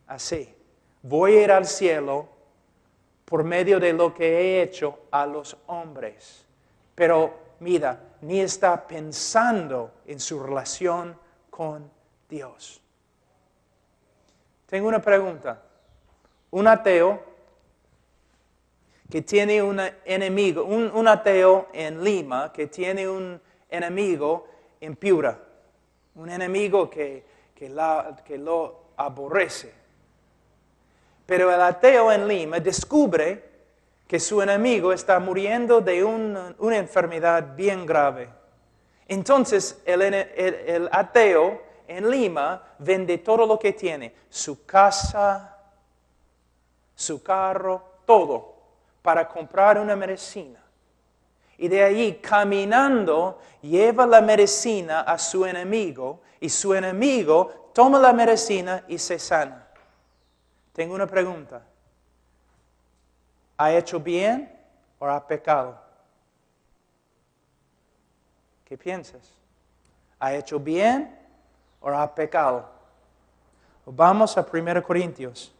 así. Voy a ir al cielo por medio de lo que he hecho a los hombres. Pero mira, ni está pensando en su relación con Dios. Tengo una pregunta. Un ateo que tiene un enemigo, un ateo en Lima que tiene un enemigo en Piura. Un enemigo que lo aborrece. Pero el ateo en Lima descubre que su enemigo está muriendo de una enfermedad bien grave. Entonces el ateo en Lima vende todo lo que tiene, su casa, su carro, todo, para comprar una medicina. Y de allí, caminando, lleva la medicina a su enemigo, y su enemigo toma la medicina y se sana. Tengo una pregunta. ¿Ha hecho bien o ha pecado? ¿Qué piensas? ¿Ha hecho bien o ha pecado? Vamos a 1 Corintios.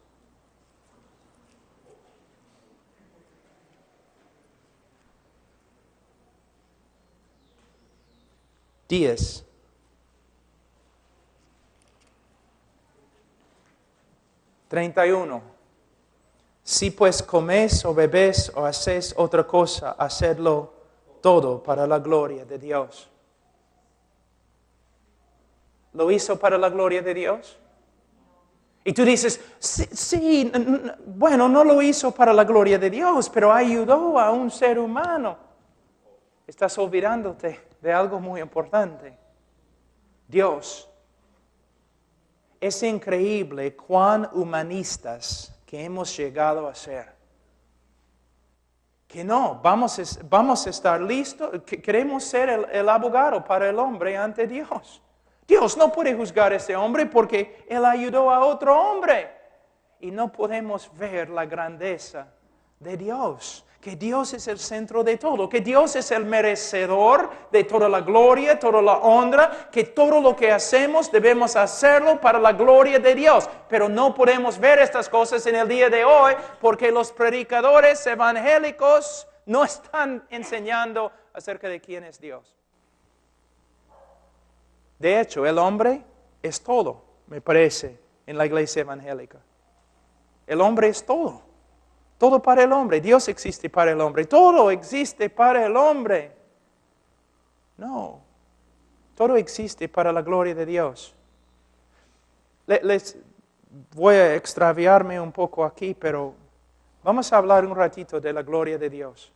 Días. 31. Si pues coméis o bebéis o hacéis otra cosa, hacedlo todo para la gloria de Dios. ¿Lo hizo para la gloria de Dios? Y tú dices, sí, bueno, no lo hizo para la gloria de Dios, pero ayudó a un ser humano. Estás olvidándote de algo muy importante. Dios. Es increíble cuán humanistas que hemos llegado a ser. Que no, vamos a estar listos, que queremos ser el abogado para el hombre ante Dios. Dios no puede juzgar a ese hombre porque él ayudó a otro hombre. Y no podemos ver la grandeza de Dios. Que Dios es el centro de todo, que Dios es el merecedor de toda la gloria, toda la honra, que todo lo que hacemos debemos hacerlo para la gloria de Dios. Pero no podemos ver estas cosas en el día de hoy porque los predicadores evangélicos no están enseñando acerca de quién es Dios. De hecho, el hombre es todo, me parece, en la iglesia evangélica. El hombre es todo. Todo para el hombre. Dios existe para el hombre. Todo existe para el hombre. No. Todo existe para la gloria de Dios. Les voy a extraviarme un poco aquí, pero vamos a hablar un ratito de la gloria de Dios.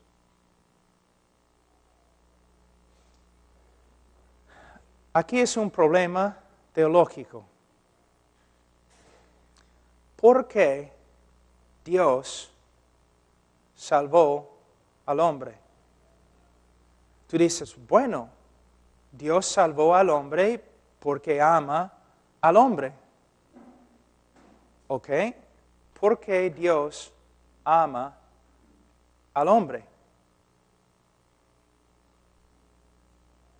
Aquí es un problema teológico. ¿Por qué Dios salvó al hombre? Tú dices, bueno, Dios salvó al hombre porque ama al hombre. ¿Ok? ¿Por qué Dios ama al hombre?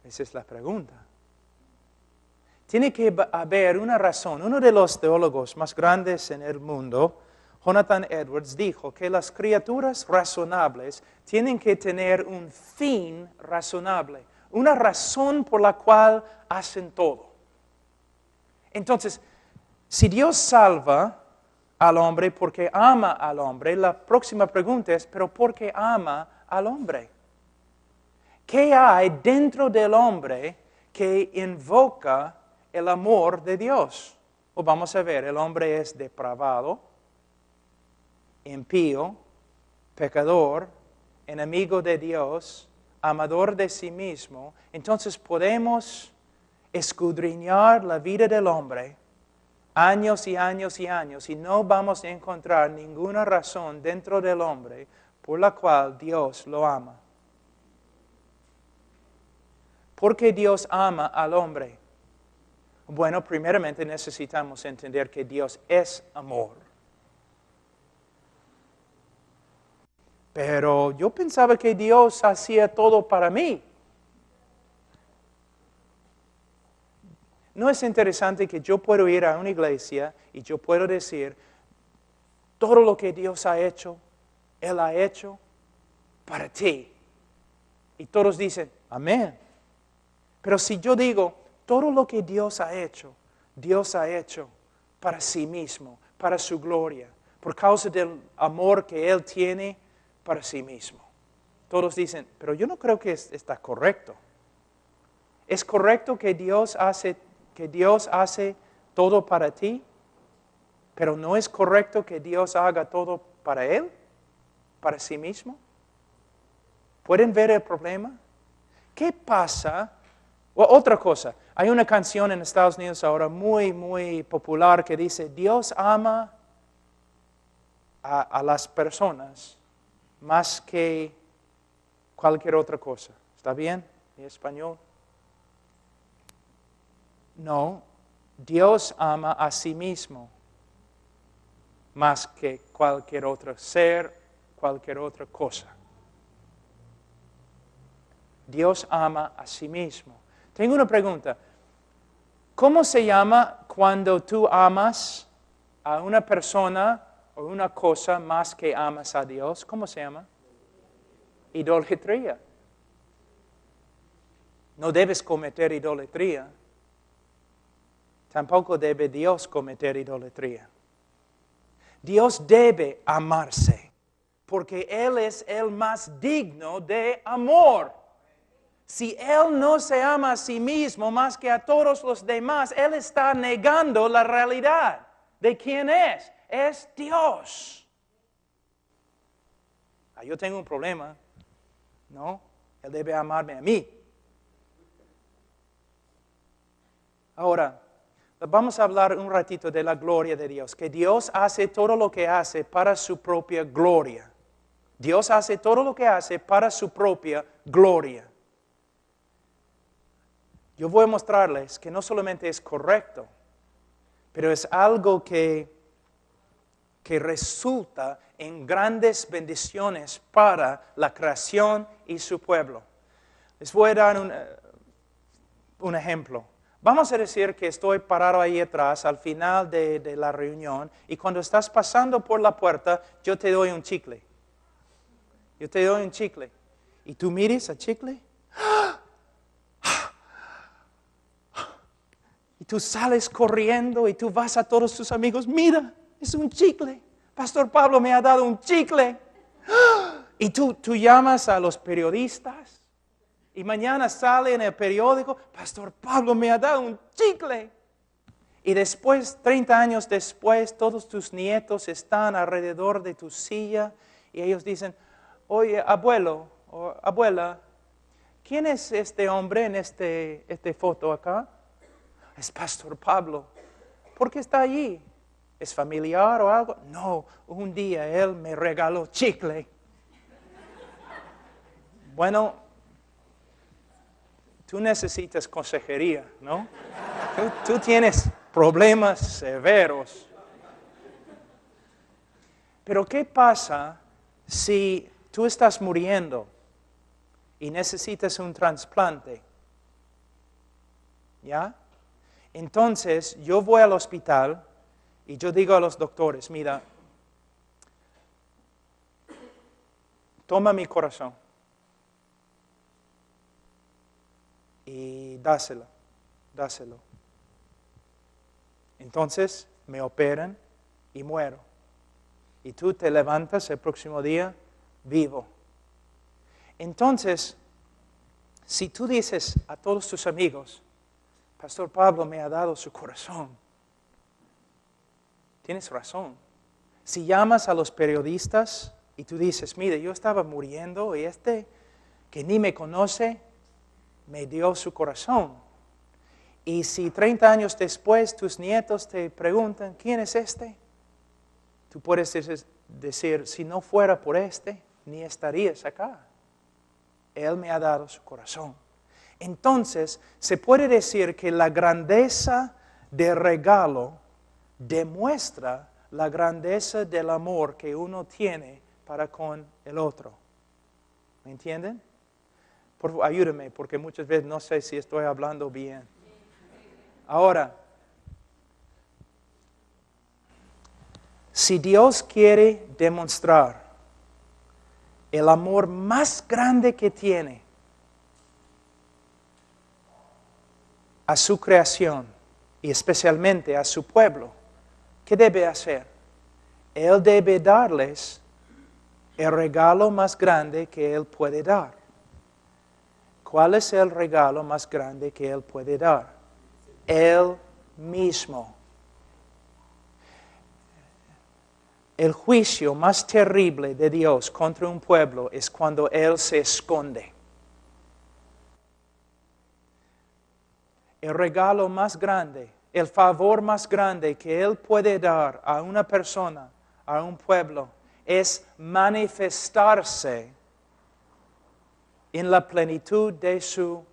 Esa es la pregunta. Tiene que haber una razón. Uno de los teólogos más grandes en el mundo, Jonathan Edwards, dijo que las criaturas razonables tienen que tener un fin razonable, una razón por la cual hacen todo. Entonces, si Dios salva al hombre porque ama al hombre, la próxima pregunta es, ¿pero por qué ama al hombre? ¿Qué hay dentro del hombre que invoca el amor de Dios? Pues vamos a ver, el hombre es depravado, impío, pecador, enemigo de Dios, amador de sí mismo. Entonces podemos escudriñar la vida del hombre años y años y años y no vamos a encontrar ninguna razón dentro del hombre por la cual Dios lo ama. ¿Por qué Dios ama al hombre? Bueno, primeramente necesitamos entender que Dios es amor. Pero yo pensaba que Dios hacía todo para mí. ¿No es interesante que yo puedo ir a una iglesia y yo puedo decir, todo lo que Dios ha hecho, Él ha hecho para ti? Y todos dicen, amén. Pero si yo digo, todo lo que Dios ha hecho para sí mismo, para su gloria, por causa del amor que Él tiene para sí mismo. Todos dicen, pero yo no creo que está correcto. ¿Es correcto que Dios hace todo para ti? Pero ¿no es correcto que Dios haga todo para Él? ¿Para sí mismo? ¿Pueden ver el problema? ¿Qué pasa? Otra cosa, hay una canción en Estados Unidos ahora muy, muy popular que dice, Dios ama a las personas más que cualquier otra cosa. ¿Está bien en español? No, Dios ama a sí mismo más que cualquier otro ser, cualquier otra cosa. Dios ama a sí mismo. Tengo una pregunta. ¿Cómo se llama cuando tú amas a una persona o una cosa más que amas a Dios? ¿Cómo se llama? Idolatría. No debes cometer idolatría. Tampoco debe Dios cometer idolatría. Dios debe amarse, porque Él es el más digno de amor. Si Él no se ama a sí mismo más que a todos los demás, Él está negando la realidad de quién es. Es Dios. Yo tengo un problema. No, Él debe amarme a mí. Ahora, vamos a hablar un ratito de la gloria de Dios, que Dios hace todo lo que hace para su propia gloria. Dios hace todo lo que hace para su propia gloria. Yo voy a mostrarles que no solamente es correcto, pero es algo que resulta en grandes bendiciones para la creación y su pueblo. Les voy a dar un ejemplo. Vamos a decir que estoy parado ahí atrás al final de la reunión y cuando estás pasando por la puerta, yo te doy un chicle. Yo te doy un chicle. Y tú mires al chicle. Y tú sales corriendo y tú vas a todos tus amigos. Mira, es un chicle. Pastor Pablo me ha dado un chicle. Y tú llamas a los periodistas. Y mañana sale en el periódico, Pastor Pablo me ha dado un chicle. Y después, 30 años después, todos tus nietos están alrededor de tu silla y ellos dicen, oye, abuelo o abuela, ¿quién es este hombre en esta foto acá? Es Pastor Pablo. ¿Por qué está allí? ¿Es familiar o algo? No, un día él me regaló chicle. Bueno, tú necesitas consejería, ¿no? Tú tienes problemas severos. Pero ¿qué pasa si tú estás muriendo y necesitas un trasplante? ¿Ya? Entonces, yo voy al hospital y yo digo a los doctores, mira, toma mi corazón y dáselo. Entonces, me operan y muero. Y tú te levantas el próximo día vivo. Entonces, si tú dices a todos tus amigos, Pastor Pablo me ha dado su corazón, tienes razón. Si llamas a los periodistas y tú dices, mire, yo estaba muriendo y que ni me conoce, me dio su corazón. Y si 30 años después tus nietos te preguntan, ¿quién es este? Tú puedes decir, si no fuera por ni estarías acá. Él me ha dado su corazón. Entonces, se puede decir que la grandeza del regalo demuestra la grandeza del amor que uno tiene para con el otro. ¿Me entienden? Por favor, ayúdame, porque muchas veces no sé si estoy hablando bien. Ahora, si Dios quiere demostrar el amor más grande que tiene a su creación y especialmente a su pueblo, ¿qué debe hacer? Él debe darles el regalo más grande que Él puede dar. ¿Cuál es el regalo más grande que Él puede dar? Él mismo. el juicio más terrible de Dios contra un pueblo es cuando Él se esconde. El regalo más grande, el favor más grande que Él puede dar a una persona, a un pueblo, es manifestarse en la plenitud de su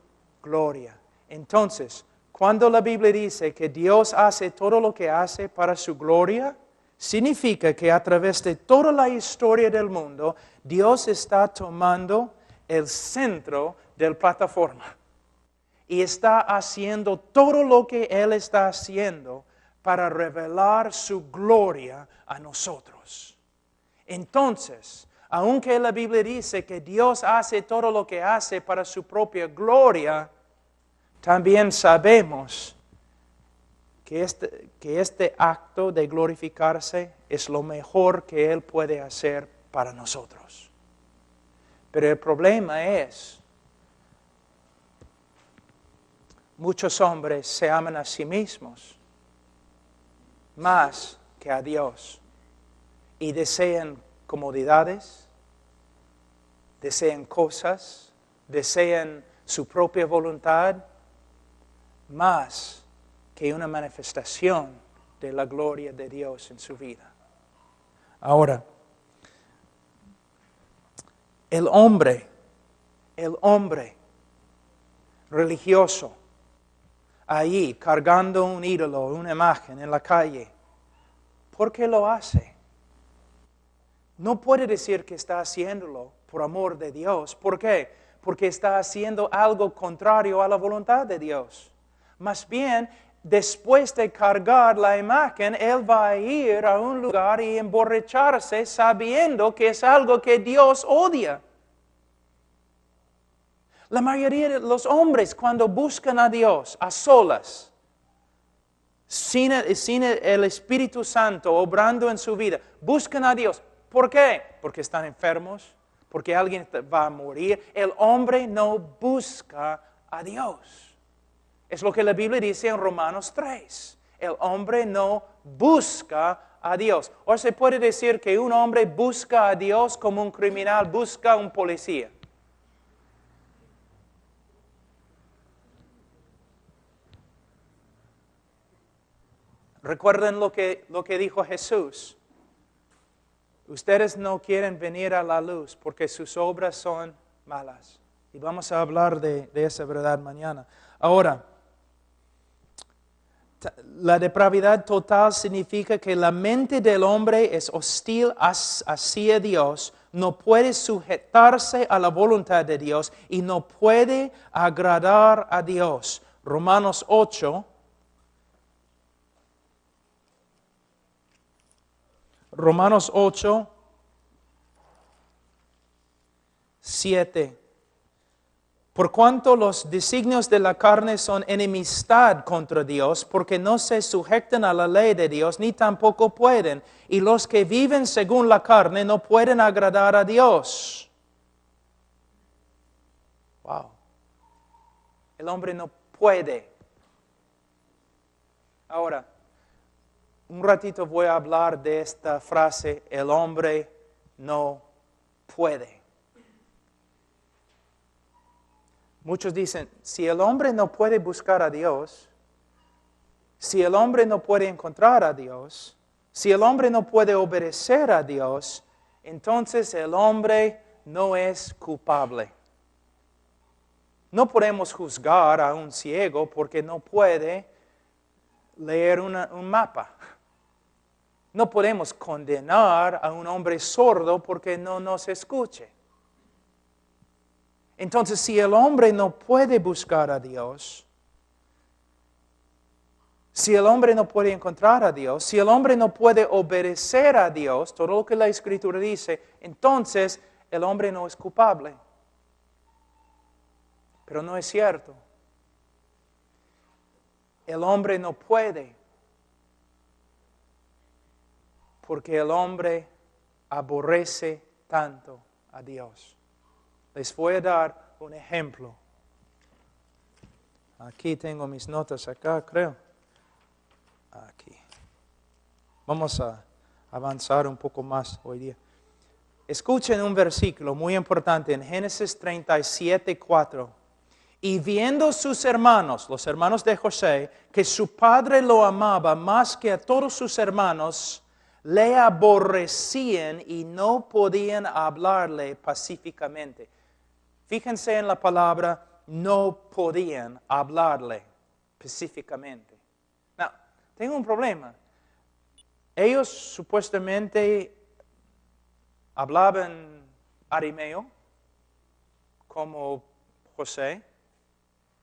gloria. Entonces, cuando la Biblia dice que Dios hace todo lo que hace para su gloria, significa que a través de toda la historia del mundo, Dios está tomando el centro de la plataforma y está haciendo todo lo que Él está haciendo para revelar su gloria a nosotros. Entonces, aunque la Biblia dice que Dios hace todo lo que hace para su propia gloria, también sabemos que este acto de glorificarse es lo mejor que Él puede hacer para nosotros. Pero el problema es, muchos hombres se aman a sí mismos más que a Dios y desean comodidades, desean cosas, desean su propia voluntad más que una manifestación de la gloria de Dios en su vida. Ahora, el hombre religioso, ahí cargando un ídolo, una imagen en la calle, ¿por qué lo hace? No puede decir que está haciéndolo por amor de Dios. ¿Por qué? Porque está haciendo algo contrario a la voluntad de Dios. Más bien, después de cargar la imagen, él va a ir a un lugar y emborracharse sabiendo que es algo que Dios odia. La mayoría de los hombres cuando buscan a Dios a solas, sin el Espíritu Santo obrando en su vida, buscan a Dios. ¿Por qué? Porque están enfermos, porque alguien va a morir. El hombre no busca a Dios. Es lo que la Biblia dice en Romanos 3. El hombre no busca a Dios. O se puede decir que un hombre busca a Dios como un criminal busca a un policía. Recuerden lo que dijo Jesús. Ustedes no quieren venir a la luz porque sus obras son malas. Y vamos a hablar de esa verdad mañana. Ahora, la depravidad total significa que la mente del hombre es hostil hacia Dios, no puede sujetarse a la voluntad de Dios y no puede agradar a Dios. Romanos 8. Romanos 8, 7. Por cuanto los designios de la carne son enemistad contra Dios, porque no se sujetan a la ley de Dios, ni tampoco pueden. Y los que viven según la carne no pueden agradar a Dios. Wow. El hombre no puede. Ahora, un ratito voy a hablar de esta frase, el hombre no puede. Muchos dicen, si el hombre no puede buscar a Dios, si el hombre no puede encontrar a Dios, si el hombre no puede obedecer a Dios, entonces el hombre no es culpable. No podemos juzgar a un ciego porque no puede leer un mapa. No podemos condenar a un hombre sordo porque no nos escuche. Entonces, si el hombre no puede buscar a Dios, si el hombre no puede encontrar a Dios, si el hombre no puede obedecer a Dios, todo lo que la Escritura dice, entonces el hombre no es culpable. Pero no es cierto. El hombre no puede, porque el hombre aborrece tanto a Dios. Les voy a dar un ejemplo. Aquí tengo mis notas acá, creo. Aquí. Vamos a avanzar un poco más hoy día. Escuchen un versículo muy importante en Génesis 37:4. Y viendo sus hermanos, los hermanos de José, que su padre lo amaba más que a todos sus hermanos, le aborrecían y no podían hablarle pacíficamente. Fíjense en la palabra, no podían hablarle pacíficamente. Now, tengo un problema. Ellos supuestamente hablaban arameo, como José,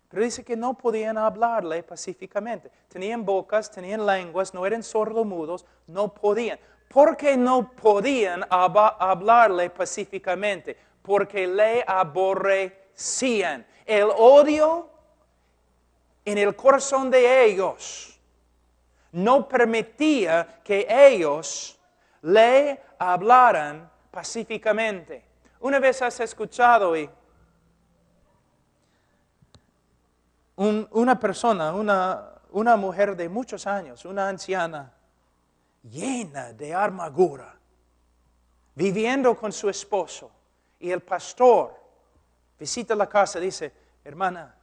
pero dice que no podían hablarle pacíficamente. Tenían bocas, tenían lenguas, no eran sordomudos, no podían. ¿Por qué no podían hablarle pacíficamente? Porque le aborrecían. El odio en el corazón de ellos no permitía que ellos le hablaran pacíficamente. Una vez has escuchado una persona, una mujer de muchos años, una anciana, llena de amargura, viviendo con su esposo, y el pastor visita la casa y dice, hermana,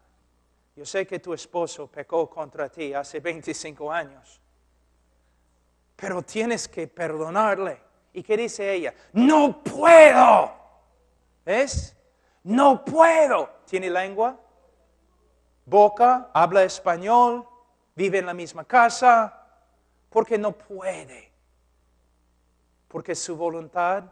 yo sé que tu esposo pecó contra ti hace 25 años, pero tienes que perdonarle. ¿Y qué dice ella? ¡No puedo! ¿Ves? ¡No puedo! ¿Tiene lengua? Boca, habla español, vive en la misma casa, porque no puede. Porque su voluntad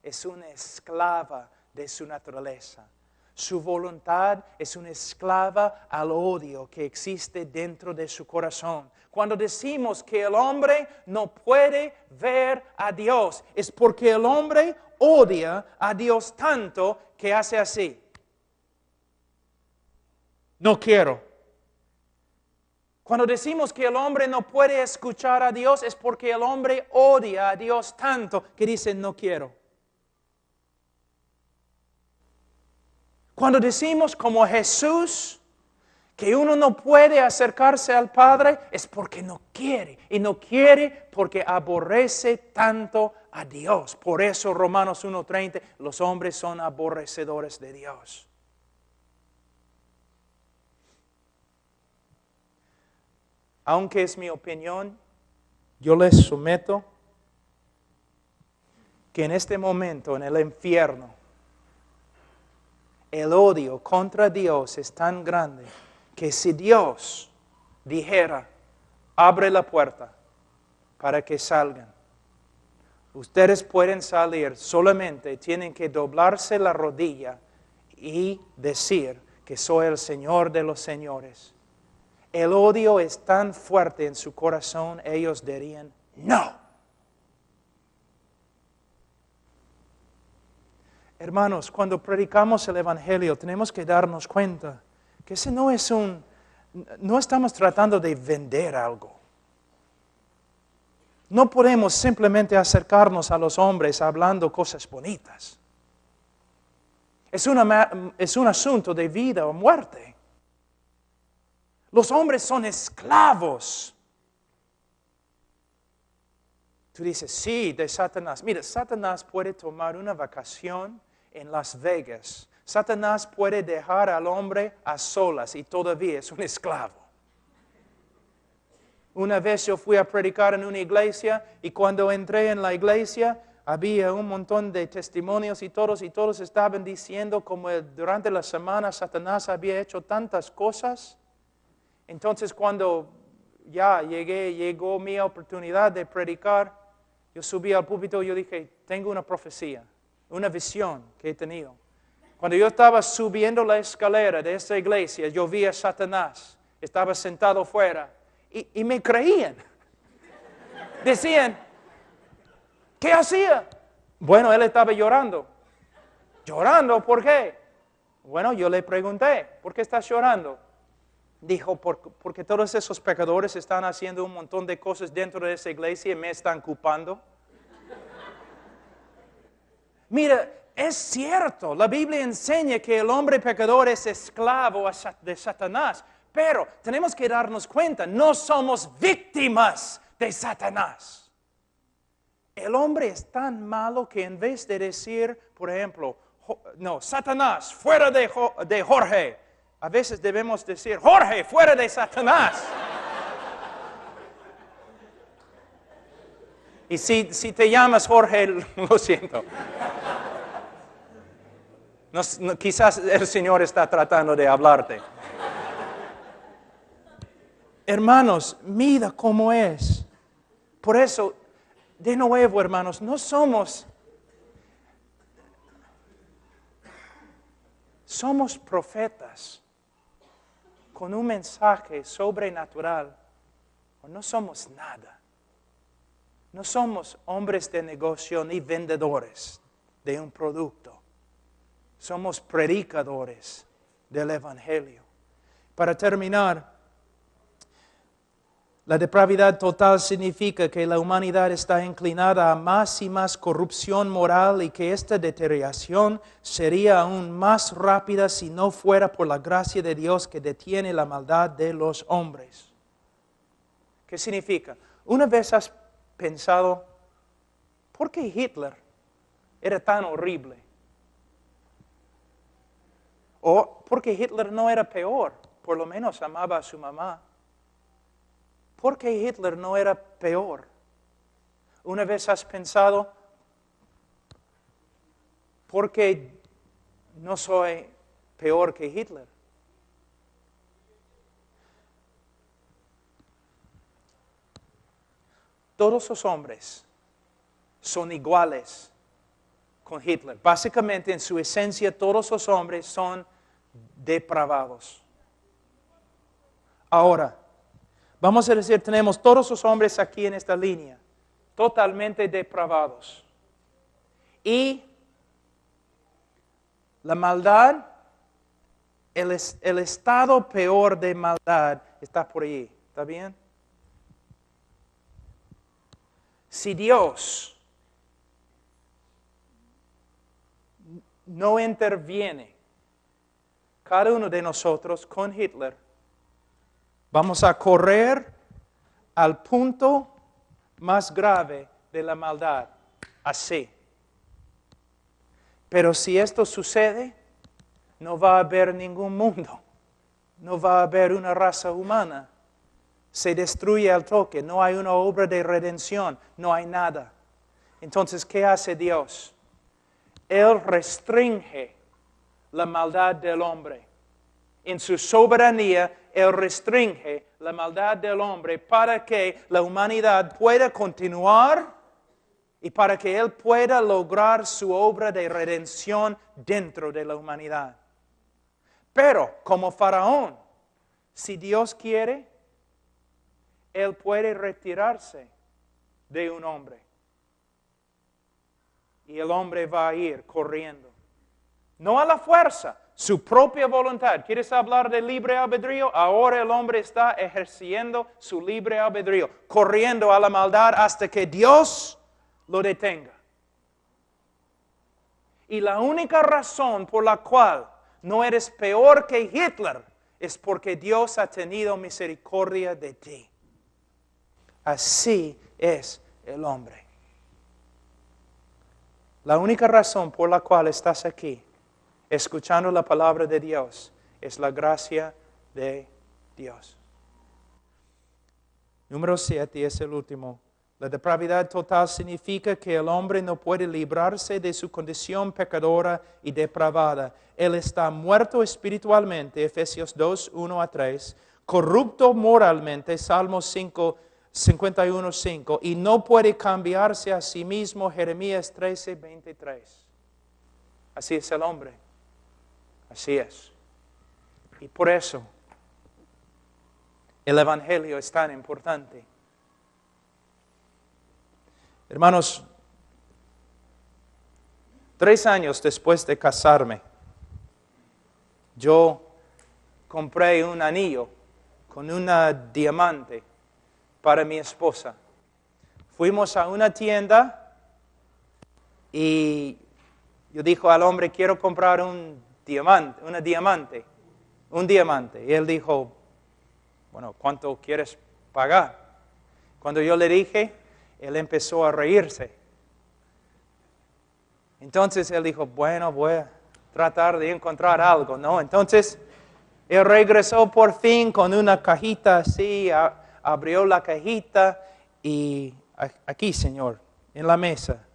es una esclava de su naturaleza. Su voluntad es una esclava al odio que existe dentro de su corazón. Cuando decimos que el hombre no puede ver a Dios, es porque el hombre odia a Dios tanto que hace así. No quiero. Cuando decimos que el hombre no puede escuchar a Dios, es porque el hombre odia a Dios tanto que dice no quiero. Cuando decimos como Jesús que uno no puede acercarse al Padre, es porque no quiere. Y no quiere porque aborrece tanto a Dios. Por eso Romanos 1:30, los hombres son aborrecedores de Dios. Aunque es mi opinión, yo les someto que en este momento, en el infierno, el odio contra Dios es tan grande que si Dios dijera, abre la puerta para que salgan, ustedes pueden salir, solamente tienen que doblarse la rodilla y decir que soy el Señor de los señores. El odio es tan fuerte en su corazón, ellos dirían, no. Hermanos, cuando predicamos el Evangelio, tenemos que darnos cuenta que ese no estamos tratando de vender algo. No podemos simplemente acercarnos a los hombres hablando cosas bonitas. Es un asunto de vida o muerte. Los hombres son esclavos. Tú dices, sí, de Satanás. Mira, Satanás puede tomar una vacación en Las Vegas. Satanás puede dejar al hombre a solas y todavía es un esclavo. Una vez yo fui a predicar en una iglesia y cuando entré en la iglesia había un montón de testimonios y todos estaban diciendo como durante la semana Satanás había hecho tantas cosas. Entonces cuando ya llegó mi oportunidad de predicar, yo subí al púlpito y yo dije, tengo una profecía, una visión que he tenido. Cuando yo estaba subiendo la escalera de esta iglesia, yo vi a Satanás, estaba sentado fuera y me creían. Decían, ¿qué hacía? Bueno, él estaba llorando. ¿Llorando? ¿Por qué? Bueno, yo le pregunté, ¿por qué estás llorando? Dijo, porque todos esos pecadores están haciendo un montón de cosas dentro de esa iglesia y me están culpando. Mira, es cierto, la Biblia enseña que el hombre pecador es esclavo de Satanás, pero tenemos que darnos cuenta, no somos víctimas de Satanás. El hombre es tan malo que en vez de decir, por ejemplo, no, Satanás, fuera de Jorge, a veces debemos decir, Jorge, fuera de Satanás. Y si te llamas Jorge, lo siento. Quizás el Señor está tratando de hablarte. Hermanos, mira cómo es. Por eso, de nuevo, hermanos, no somos profetas con un mensaje sobrenatural, o no somos nada. No somos hombres de negocio ni vendedores de un producto. Somos predicadores del Evangelio. Para terminar, la depravidad total significa que la humanidad está inclinada a más y más corrupción moral y que esta deterioración sería aún más rápida si no fuera por la gracia de Dios que detiene la maldad de los hombres. ¿Qué significa? Una vez has pensado, ¿por qué Hitler era tan horrible? O ¿por qué Hitler no era peor? Por lo menos amaba a su mamá. ¿Por qué Hitler no era peor? Una vez has pensado, ¿por qué no soy peor que Hitler? Todos los hombres son iguales con Hitler. Básicamente, en su esencia, todos los hombres son depravados. Ahora, vamos a decir, tenemos todos los hombres aquí en esta línea, totalmente depravados. Y la maldad, el estado peor de maldad está por allí. ¿Está bien? Si Dios no interviene, cada uno de nosotros con Hitler, vamos a correr al punto más grave de la maldad, así. Pero si esto sucede, no va a haber ningún mundo, no va a haber una raza humana. Se destruye al toque, no hay una obra de redención, no hay nada. Entonces, ¿qué hace Dios? Él restringe la maldad del hombre. En su soberanía, Él restringe la maldad del hombre para que la humanidad pueda continuar y para que Él pueda lograr su obra de redención dentro de la humanidad. Pero, como Faraón, si Dios quiere, Él puede retirarse de un hombre. Y el hombre va a ir corriendo. No a la fuerza, su propia voluntad. ¿Quieres hablar de libre albedrío? Ahora el hombre está ejerciendo su libre albedrío, corriendo a la maldad hasta que Dios lo detenga. Y la única razón por la cual no eres peor que Hitler es porque Dios ha tenido misericordia de ti. Así es el hombre. La única razón por la cual estás aquí, escuchando la palabra de Dios, es la gracia de Dios. Número 7 es el último. La depravidad total significa que el hombre no puede librarse de su condición pecadora y depravada. Él está muerto espiritualmente, Efesios 2, 1-3, corrupto moralmente, Salmos 51:5, y no puede cambiarse a sí mismo, Jeremías 13:23. Así es el hombre. Así es. Y por eso el Evangelio es tan importante. Hermanos, 3 años después de casarme, yo compré un anillo con una diamante para mi esposa. Fuimos a una tienda y yo dije al hombre, quiero comprar un diamante. Y él dijo, bueno, ¿cuánto quieres pagar? Cuando yo le dije, él empezó a reírse Entonces él dijo, bueno, voy a tratar de encontrar algo, ¿no? Entonces él regresó por fin con una cajita así, abrió la cajita y aquí, Señor, en la mesa,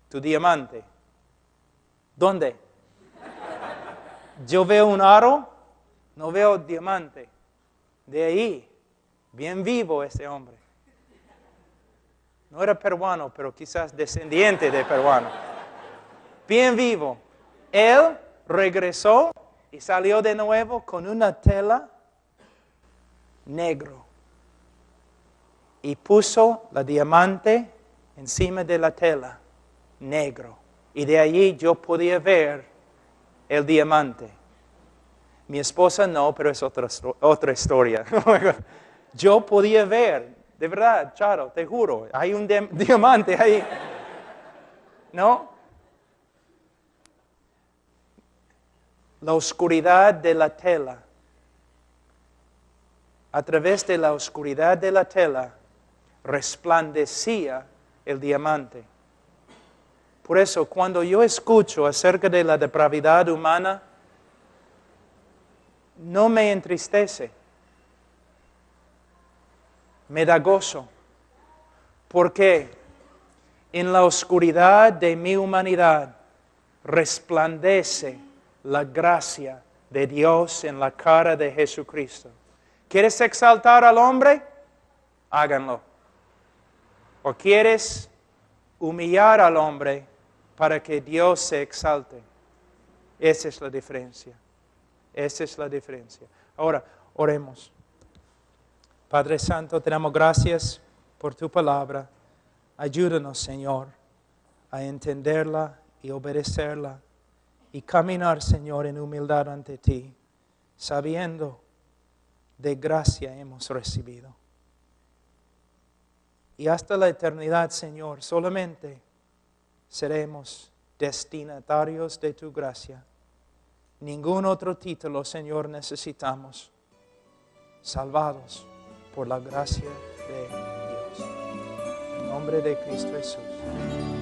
tu diamante. ¿Dónde? Yo veo un aro, no veo diamante. De ahí, bien vivo ese hombre. No era peruano, pero quizás descendiente de peruano. Bien vivo. Él regresó y salió de nuevo con una tela negro. Y puso la diamante encima de la tela negro. Y de allí yo podía ver el diamante. Mi esposa no, pero es otra historia. Yo podía ver, de verdad, Charo, te juro, hay un diamante ahí. ¿No? La oscuridad de la tela. A través de la oscuridad de la tela resplandecía el diamante. Por eso, cuando yo escucho acerca de la depravidad humana, no me entristece. Me da gozo. Porque en la oscuridad de mi humanidad resplandece la gracia de Dios en la cara de Jesucristo. ¿Quieres exaltar al hombre? Háganlo. ¿O quieres humillar al hombre para que Dios se exalte? Esa es la diferencia. Esa es la diferencia. Ahora, oremos. Padre Santo, te damos gracias por tu palabra. Ayúdanos, Señor, a entenderla y obedecerla y caminar, Señor, en humildad ante ti, sabiendo de gracia hemos recibido. Y hasta la eternidad, Señor, solamente seremos destinatarios de tu gracia. Ningún otro título, Señor, necesitamos. Salvados por la gracia de Dios. En nombre de Cristo Jesús.